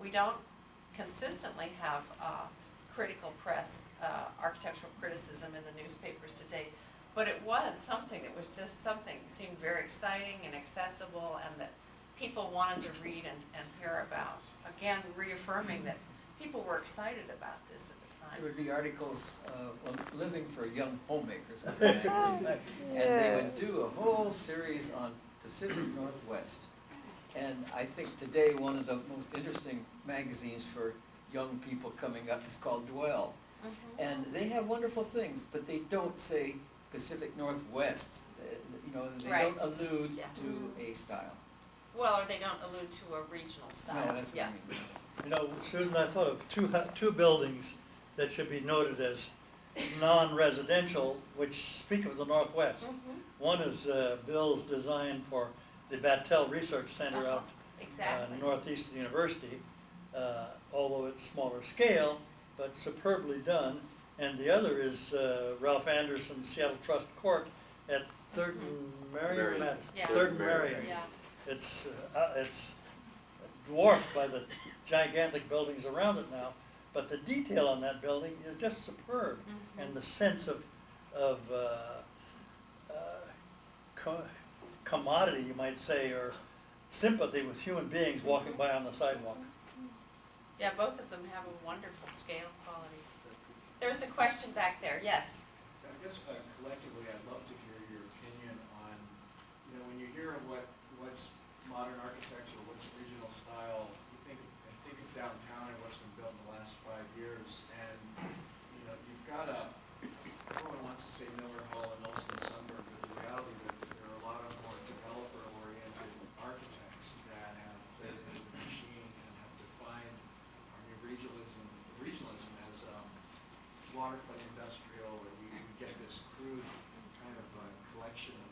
We don't consistently have critical press, architectural criticism in the newspapers today, but it was something that was just something that seemed very exciting and accessible, and that people wanted to read and hear about. Again, reaffirming that people were excited about this at the time. There would be articles, Living for Young Homemakers was a magazine, and they would do a whole series on Pacific Northwest. And I think today one of the most interesting magazines for young people coming up is called Dwell. And they have wonderful things, but they don't say Pacific Northwest. They Right. don't allude Yeah. to a style. Well, or they don't allude to a regional style. No, that's what Yeah. I mean, yes. Susan, I thought of two buildings that should be noted as non-residential, which speak of the Northwest. One is Bill's design for the Battelle Research Center out Exactly. northeast of the university, although it's smaller scale, but superbly done. And the other is Ralph Anderson's Seattle Trust Court at 3rd and Marion, Marion. Madison. Yeah. 3rd and Marion. Yeah. It's dwarfed by the gigantic buildings around it now, but the detail on that building is just superb, and the sense of commodity, you might say, or sympathy with human beings walking by on the sidewalk. Yeah, both of them have a wonderful scale quality. There was a question back there, yes. I guess collectively, I'd love to hear your opinion on, when you hear of what's modern architecture, what's regional style, I think of downtown and what's been built in the last 5 years, and, you've got everyone wants to say Miller Hall and Olson Sunberg, but the reality that there are a lot of more developer-oriented architects that have crude kind of collection of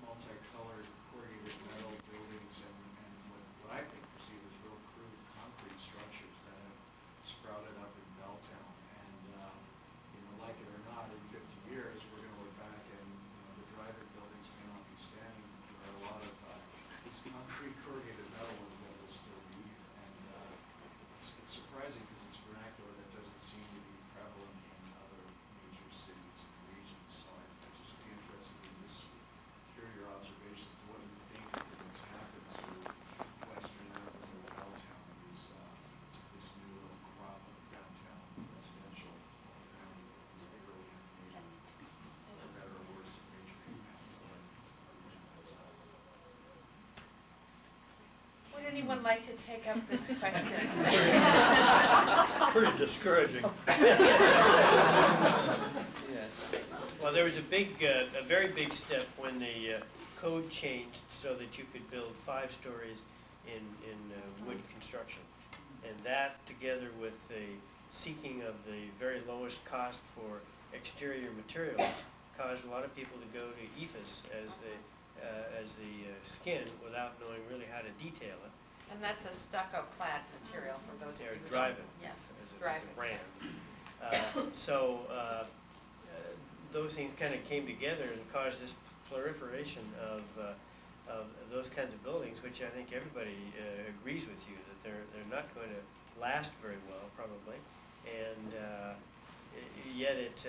multicolored corrugated metal buildings and what I think perceived as real crude concrete structures that have sprouted up in Belltown. And, like it or not, in 50 years, we're gonna look back and, the drive-in buildings may not be standing. There are a lot of, these concrete corrugated metal ones that will still be. And, it's surprising because it's vernacular that doesn't seem to be prevalent in other major cities and regions. So I'd just be interested in this, hear your observations, what you think has happened to Western Urban or Belltown, this new little crop of downtown residential multifamily buildings that really have made, for better or worse, a major impact on our region as a whole. Would anyone like to take up this question? Pretty discouraging. Yes. Well, there was a very big step when the code changed so that you could build 5 stories in wood construction. And that, together with the seeking of the very lowest cost for exterior materials, caused a lot of people to go to EFS as the skin without knowing really how to detail it. And that's a stucco clad material for those of you They're who don't. driving Yeah, as a driving. brand. Those things kind of came together and caused this proliferation of those kinds of buildings, which I think everybody agrees with you that they're not going to last very well, probably, and yet it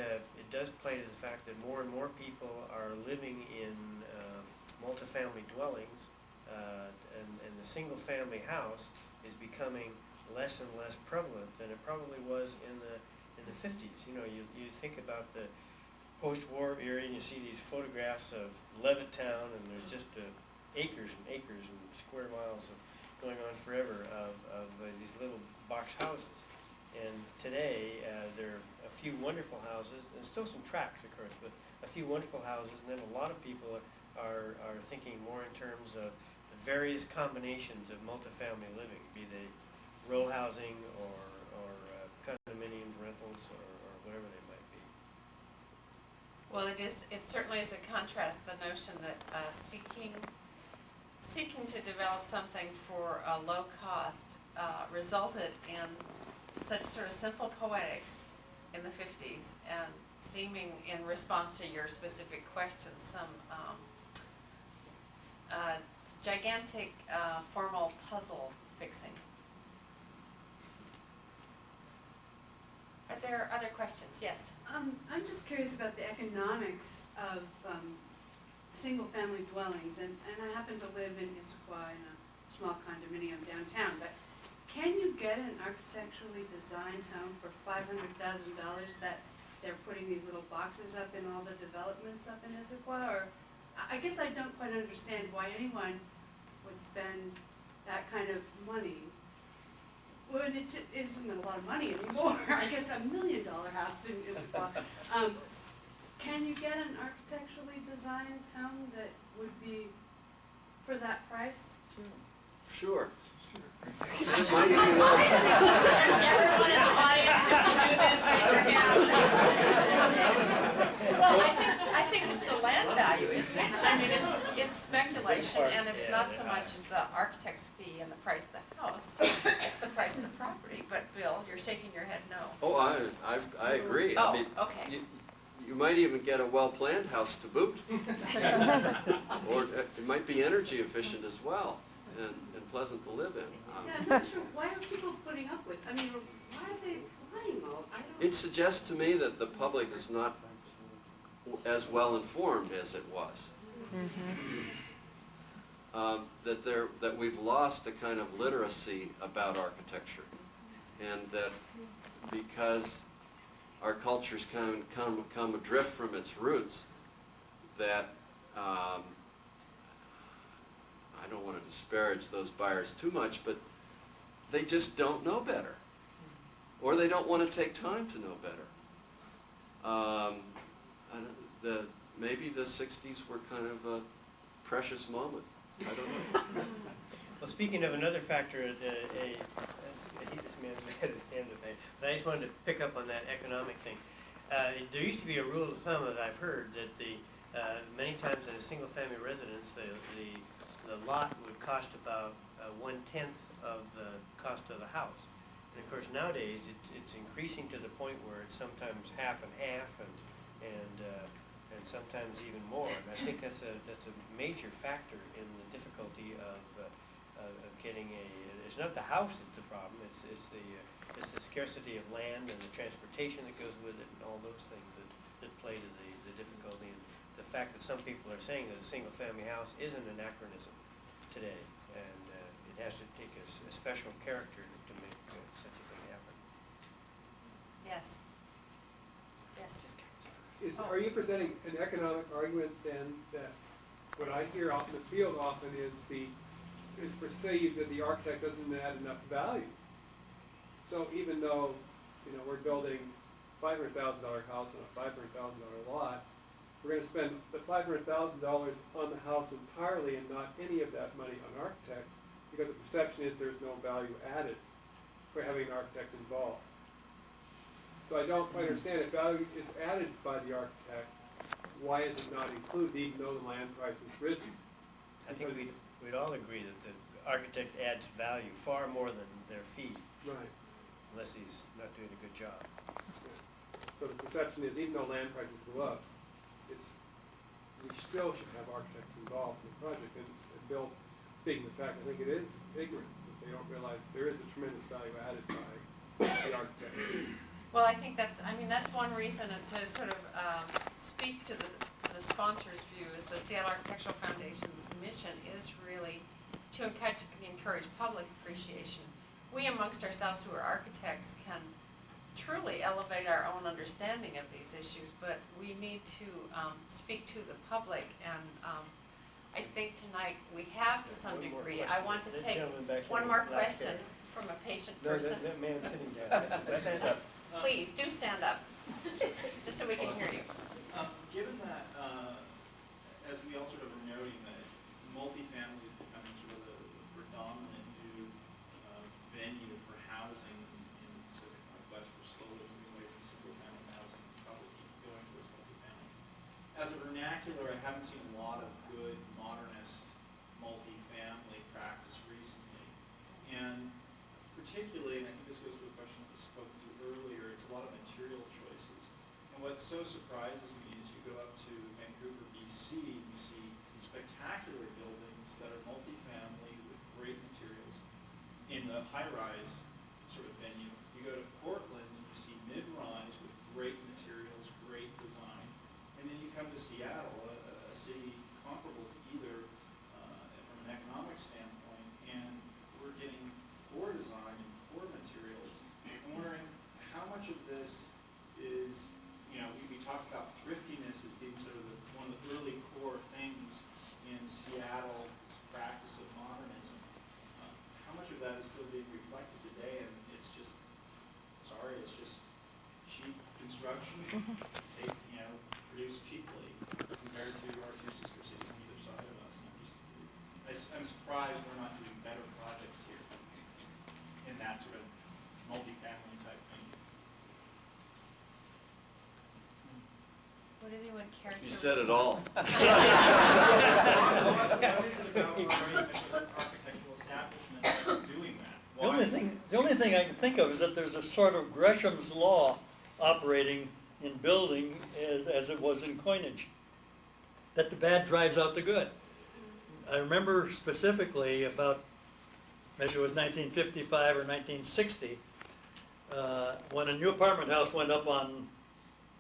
does play to the fact that more and more people are living in multifamily dwellings, and the single-family house is becoming less and less prevalent than it probably was in the 50s. You think about the post-war era, and you see these photographs of Levittown, and there's just acres and acres and square miles of going on forever of these little box houses. And today, there are a few wonderful houses, and still some tracts, of course, but a few wonderful houses, and then a lot of people are thinking more in terms of the various combinations of multifamily living, be they row housing or condominiums, rentals, or whatever they might be. Well, it certainly is a contrast, the notion that seeking to develop something for a low cost resulted in such sort of simple poetics in the 50s, and seeming, in response to your specific question, some gigantic formal puzzle fixing. Are there other questions? Yes. I'm just curious about the economics of single-family dwellings, and I happen to live in Issaquah in a small condominium downtown, but can you get an architecturally designed home for $500,000 that they're putting these little boxes up in all the developments up in Issaquah? Or I guess I don't quite understand why anyone would spend that kind of money. Well, it isn't a lot of money anymore. I guess $1 million house in Issaquah. Can you get an architecturally designed home that would be for that price? Sure. It might be well. Everyone in the audience who can do this, raise your hand. Well, I think it's the land value, isn't it? I mean, it's speculation, and it's not so much the architect's fee and the price of the house, it's the price of the property. But Bill, you're shaking your head no. Oh, I agree. I Oh, mean, okay. you might even get a well-planned house to boot. Or it might be energy efficient as well, and pleasant to live in. Yeah, I'm not sure, why are people putting up with, I mean, why are they buying all, I don't. It suggests to me that the public is not as well informed as it was. That we've lost a kind of literacy about architecture, and that because our culture's come adrift from its roots, that I don't want to disparage those buyers too much, but they just don't know better, or they don't want to take time to know better. Maybe the 60s were kind of a precious moment. I don't know. Well, speaking of another factor, this man's had his hand up there, but I just wanted to pick up on that economic thing. There used to be a rule of thumb that I've heard that many times in a single-family residence, the lot would cost about 1/10 of the cost of the house. And of course, nowadays, it's increasing to the point where it's sometimes half and half, and sometimes even more. And I think that's a major factor in the difficulty of getting it's not the house that's the problem, it's the scarcity of land and the transportation that goes with it and all those things that play to the difficulty. And the fact that some people are saying that a single-family house is an anachronism today, and it has to take a special character to make such a thing happen. Yes. Yes. Are you presenting an economic argument then that what I hear out in the field often is perceived that the architect doesn't add enough value? So even though, we're building $500,000 house on a $500,000 lot, we're gonna spend the $500,000 on the house entirely and not any of that money on architects, because the perception is there's no value added for having an architect involved. So I don't quite understand, if value is added by the architect, why is it not included even though the land price has risen? I think we'd all agree that the architect adds value far more than their fee, Right. unless he's not doing a good job. So the perception is, even though land prices go up, we still should have architects involved in the project. And Bill, speaking of the fact, I think it is ignorance that they don't realize there is a tremendous value added by the architect. Well, I think that's one reason to sort of speak to the sponsor's view is the Seattle Architectural Foundation's mission is really to encourage public appreciation. We amongst ourselves who are architects can truly elevate our own understanding of these issues, but we need to speak to the public, and I think tonight we have to some One more degree. question. I want to That take gentleman back here one with more the black question hair. from a patient No, person. that man sitting down. Stand up. Please, do stand up, just so we can hear you. Given that, as we all sort of are noting, that multifamily is becoming sort of the predominant new venue for housing in the Pacific Northwest, we're slowly moving away from single-family housing, probably keep going towards multifamily. As a vernacular, I haven't seen a lot of good modernist multifamily practice recently, and particularly, and I think this goes to a question that was spoken to earlier, it's a lot of material choices. And what so surprises me is you go up to Vancouver, BC, and you see these spectacular buildings that are multifamily with great materials in the high-rise sort of venue. You go to Portland and you see mid-rise with great materials, great design. And then you come to Seattle, a city comparable to either from an economic standpoint, and we're getting poor design and poor materials. I'm wondering how much of this is, we talked about thriftiness as being sort of one of the early core things in Seattle's practice of modernism. How much of that is still being reflected today, and it's just cheap construction, produced cheaply compared to our two sister cities on either side of us. I'm surprised we're not doing better projects here in that sort of multifamily type thing. Would anyone care to? You said it all. What is it about our architectural establishment that's doing that? The only thing I can think of is that there's a sort of Gresham's law operating in building as it was in coinage, that the bad drives out the good. I remember specifically about, maybe it was 1955 or 1960, when a new apartment house went up on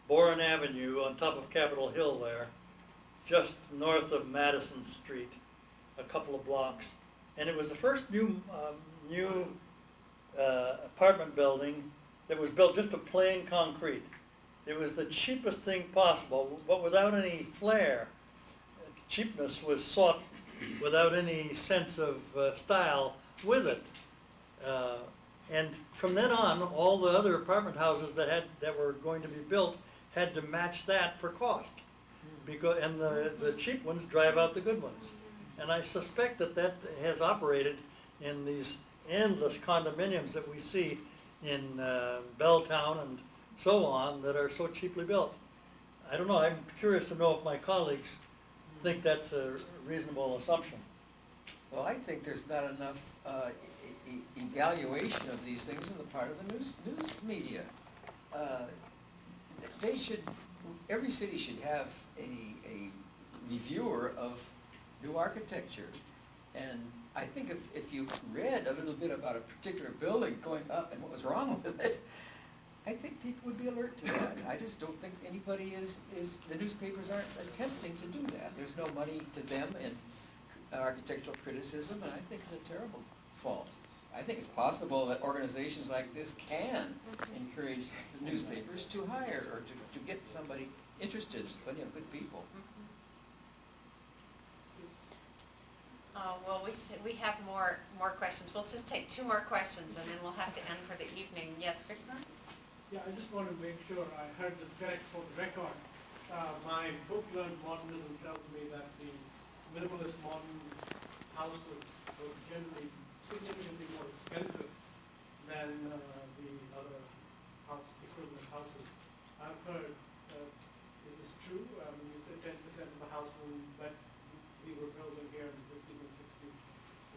Bourne Avenue on top of Capitol Hill there, just north of Madison Street, a couple of blocks. And it was the first new apartment building that was built just of plain concrete. It was the cheapest thing possible, but without any flair. Cheapness was sought without any sense of style with it. And from then on, all the other apartment houses that were going to be built had to match that for cost. And the cheap ones drive out the good ones. And I suspect that has operated in these endless condominiums that we see in Belltown and so on that are so cheaply built. I don't know, I'm curious to know if my colleagues think that's a reasonable assumption. Well, I think there's not enough evaluation of these things on the part of the news media. They should, every city should have a reviewer of new architecture. And I think if you read a little bit about a particular building going up and what was wrong with it, I think people would be alert to that. I just don't think anybody the newspapers aren't attempting to do that. There's no money to them in architectural criticism, and I think it's a terrible fault. I think it's possible that organizations like this can encourage the newspapers to hire or to get somebody interested. There's plenty of good people. Well, we have more questions. We'll just take 2 more questions and then we'll have to end for the evening. Yes, Victor? Yeah, I just want to make sure I heard this correct for the record. My book learned Modernism tells me that the minimalist modern houses were generally significantly more expensive than the other equivalent houses. I've heard, is this true? You said 10% of the houses that we were building here in the 50s and 60s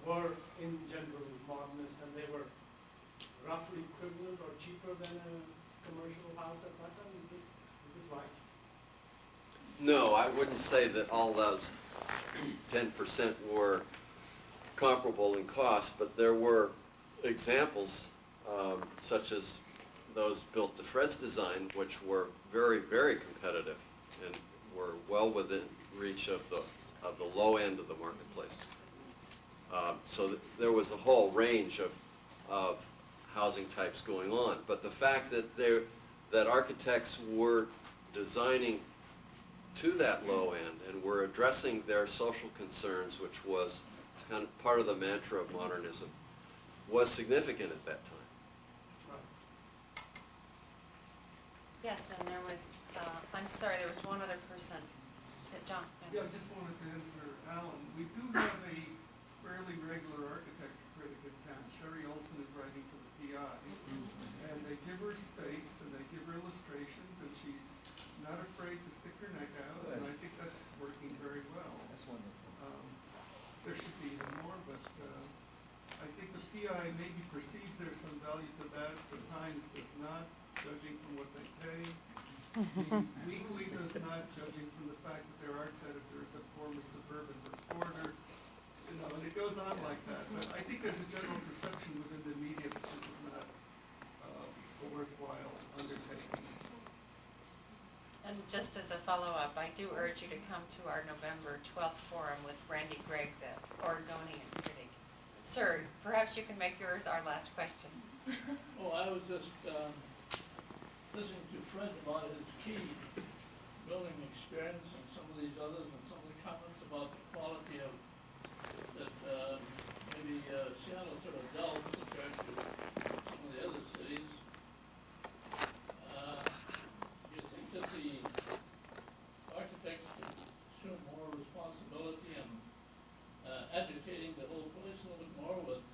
were in general modernist, and they were roughly equivalent or cheaper than a commercial house at that time. Is this right? No, I wouldn't say that all those 10% were comparable in cost, but there were examples such as those built to Fred's design, which were very, very competitive and were well within reach of the low end of the marketplace. So there was a whole range of housing types going on, but the fact that architects were designing to that low end and were addressing their social concerns, which was kind of part of the mantra of modernism, was significant at that time. Yes, and there was, I'm sorry, there was one other person. John? Yeah, I just wanted to answer Alan. We do have a fairly regular architecture critic in town. Sherry Olson is writing for the PI. And they give her space and they give her illustrations, and she's not afraid to stick her neck out, and I think that's working very well. That's wonderful. There should be even more, but I think the PI maybe perceives there's some value to that, but Times does not, judging from what they pay. The Weekly does not, judging from the fact that their art editor is a former suburban reporter, and it goes on like that. But I think there's a general perception within the media that this is not a worthwhile undertaking. And just as a follow-up, I do urge you to come to our November 12th forum with Randy Gregg, the Oregonian critic. Sir, perhaps you can make yours our last question. Oh, I was just listening to Fred about his key building experience and some of these others and some of the comments about the quality of that maybe Seattle sort of dulled compared to some of the other cities. Do you think that the architects should assume more responsibility in agitating the whole place a little bit more with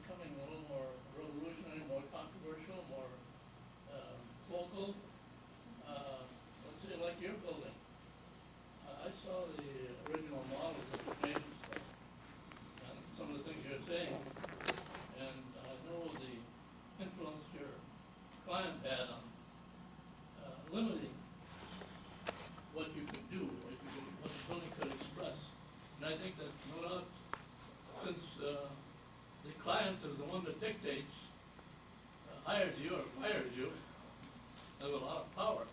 becoming a little more revolutionary, more controversial, more vocal? Let's say like your building. I saw the original models that you made and stuff, and some of the things you're saying, and I know the influence your client had on limiting what you could do, what the building could express. And I think that no doubt, since the client is the one that dictates, hires you or fires you, has a lot of power.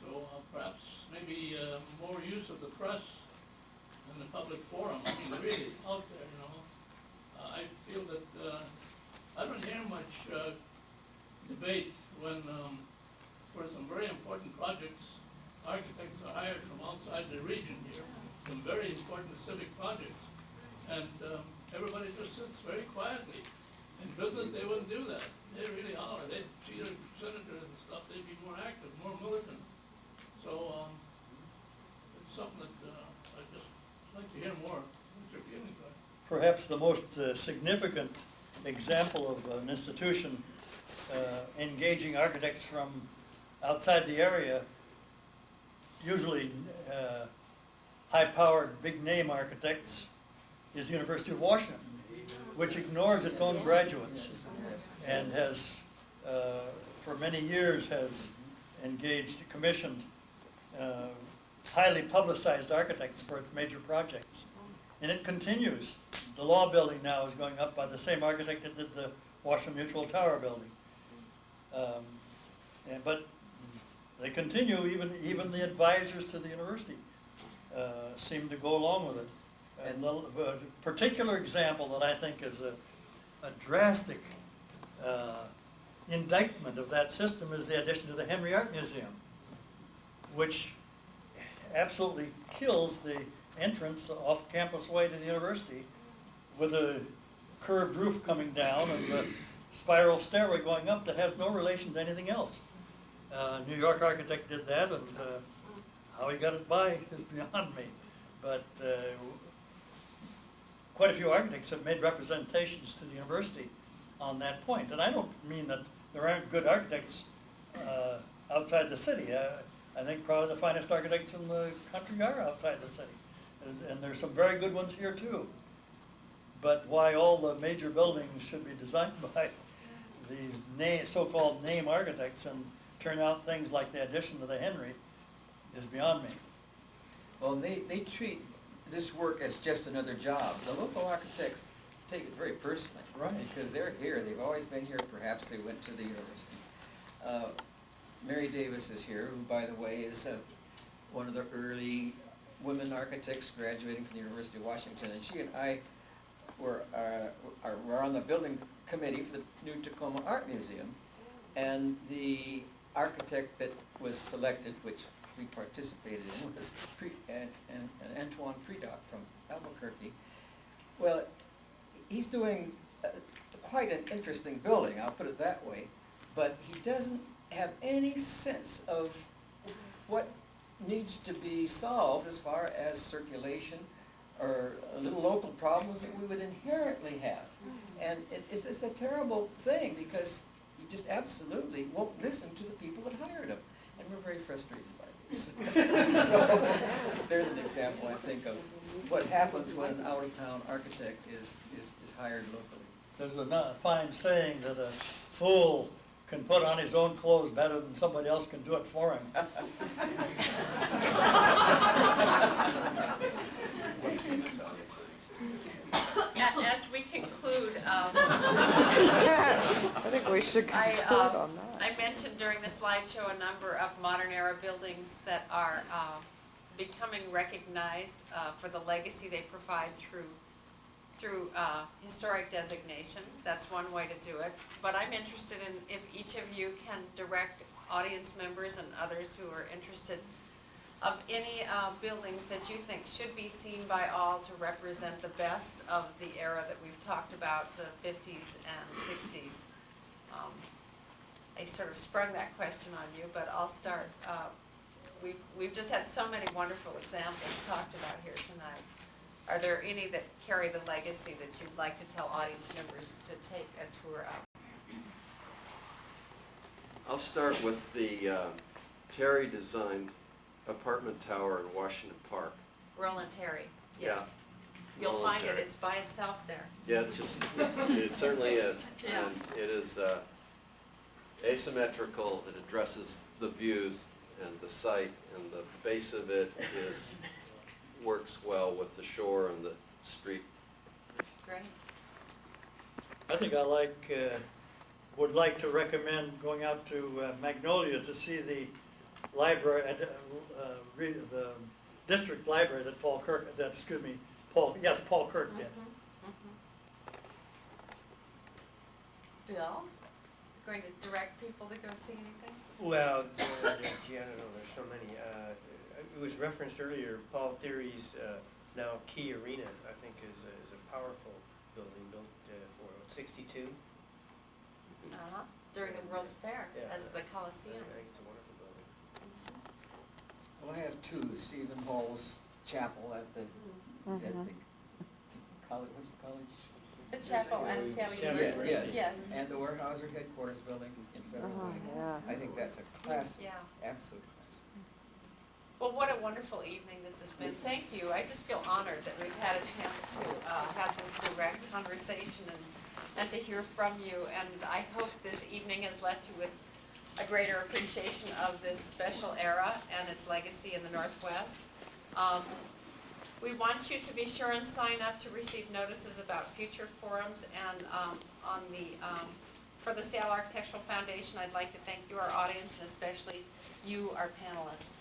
So perhaps maybe more use of the press and the public forum, I mean, really out there, you know. I feel that I don't hear much debate when, for some very important projects, architects are hired from outside the region here, some very important civic projects, and everybody just sits very quietly. In business, they wouldn't do that. They really holler. They'd see their senators and stuff. They'd be more active, more militant. So it's something that I'd just like to hear more. What's your feeling about it? Perhaps the most significant example of an institution engaging architects from outside the area, usually high-powered, big-name architects, is the University of Washington, which ignores its own graduates and has, for many years, has engaged, commissioned highly publicized architects for its major projects. And it continues. The law building now is going up by the same architect that did the Washington Mutual Tower building. But they continue, even the advisors to the university seem to go along with it. And the particular example that I think is a drastic indictment of that system is the addition to the Henry Art Museum, which absolutely kills the entrance off campus way to the university with a curved roof coming down and the spiral stairway going up that has no relation to anything else. New York architect did that, and how he got it by is beyond me. But quite a few architects have made representations to the university on that point. And I don't mean that there aren't good architects outside the city. I think probably the finest architects in the country are outside the city. And there's some very good ones here too. But why all the major buildings should be designed by these so-called name architects and turn out things like the addition to the Henry is beyond me. Well, they treat this work as just another job. The local architects take it very personally. Right. Because they're here, they've always been here, perhaps they went to the university. Mary Davis is here, who, by the way, is one of the early women architects graduating from the University of Washington, and she and I were on the building committee for the new DoCoMo Art Museum, and the architect that was selected, which we participated in, was Antoine Predock from Albuquerque. Well, he's doing quite an interesting building, I'll put it that way, but he doesn't have any sense of what needs to be solved as far as circulation or little local problems that we would inherently have. And it's a terrible thing because he just absolutely won't listen to the people that hired him. And we're very frustrated by this. So there's an example, I think, of what happens when an out-of-town architect is hired locally. There's a fine saying that a fool can put on his own clothes better than somebody else can do it for him. As we conclude, I think we should conclude on that. I mentioned during the slideshow a number of modern era buildings that are becoming recognized for the legacy they provide through historic designation. That's one way to do it. But I'm interested in if each of you can direct audience members and others who are interested of any buildings that you think should be seen by all to represent the best of the era that we've talked about, the 50s and 60s. I sort of sprung that question on you, but I'll start. We've just had so many wonderful examples talked about here tonight. Are there any that carry the legacy that you'd like to tell audience members to take a tour of? I'll start with the Terry designed apartment tower in Washington Park. Roland Terry, Yeah. yes. You'll Roland find Terry. it's by itself there. Yeah, it certainly is. Yeah. And it is asymmetrical, it addresses the views and the site, and the base of it works well with the shore and the street. Great. I think would like to recommend going out to Magnolia to see the library, the district library that Paul Kirk did. Bill, going to direct people to go see anything? Well, gee, I don't know, there's so many. It was referenced earlier, Paul Theory's now Key Arena, I think, is a powerful building built for 62. During the World's Fair, Yeah. as the I Coliseum. think it's a wonderful building. Well, I have two, Stephen Hall's chapel at the college, what's the college? The chapel and Seattle Seattle Yes, University, yes. yes. And the Weyerhaeuser headquarters building in Federal Oh, Way. yeah. I think that's a classic, Yeah. absolute classic. Well, what a wonderful evening this has been. Thank you. I just feel honored that we've had a chance to have this direct conversation and to hear from you. And I hope this evening has left you with a greater appreciation of this special era and its legacy in the Northwest. We want you to be sure and sign up to receive notices about future forums. And for the Seattle Architectural Foundation, I'd like to thank you, our audience, and especially you, our panelists.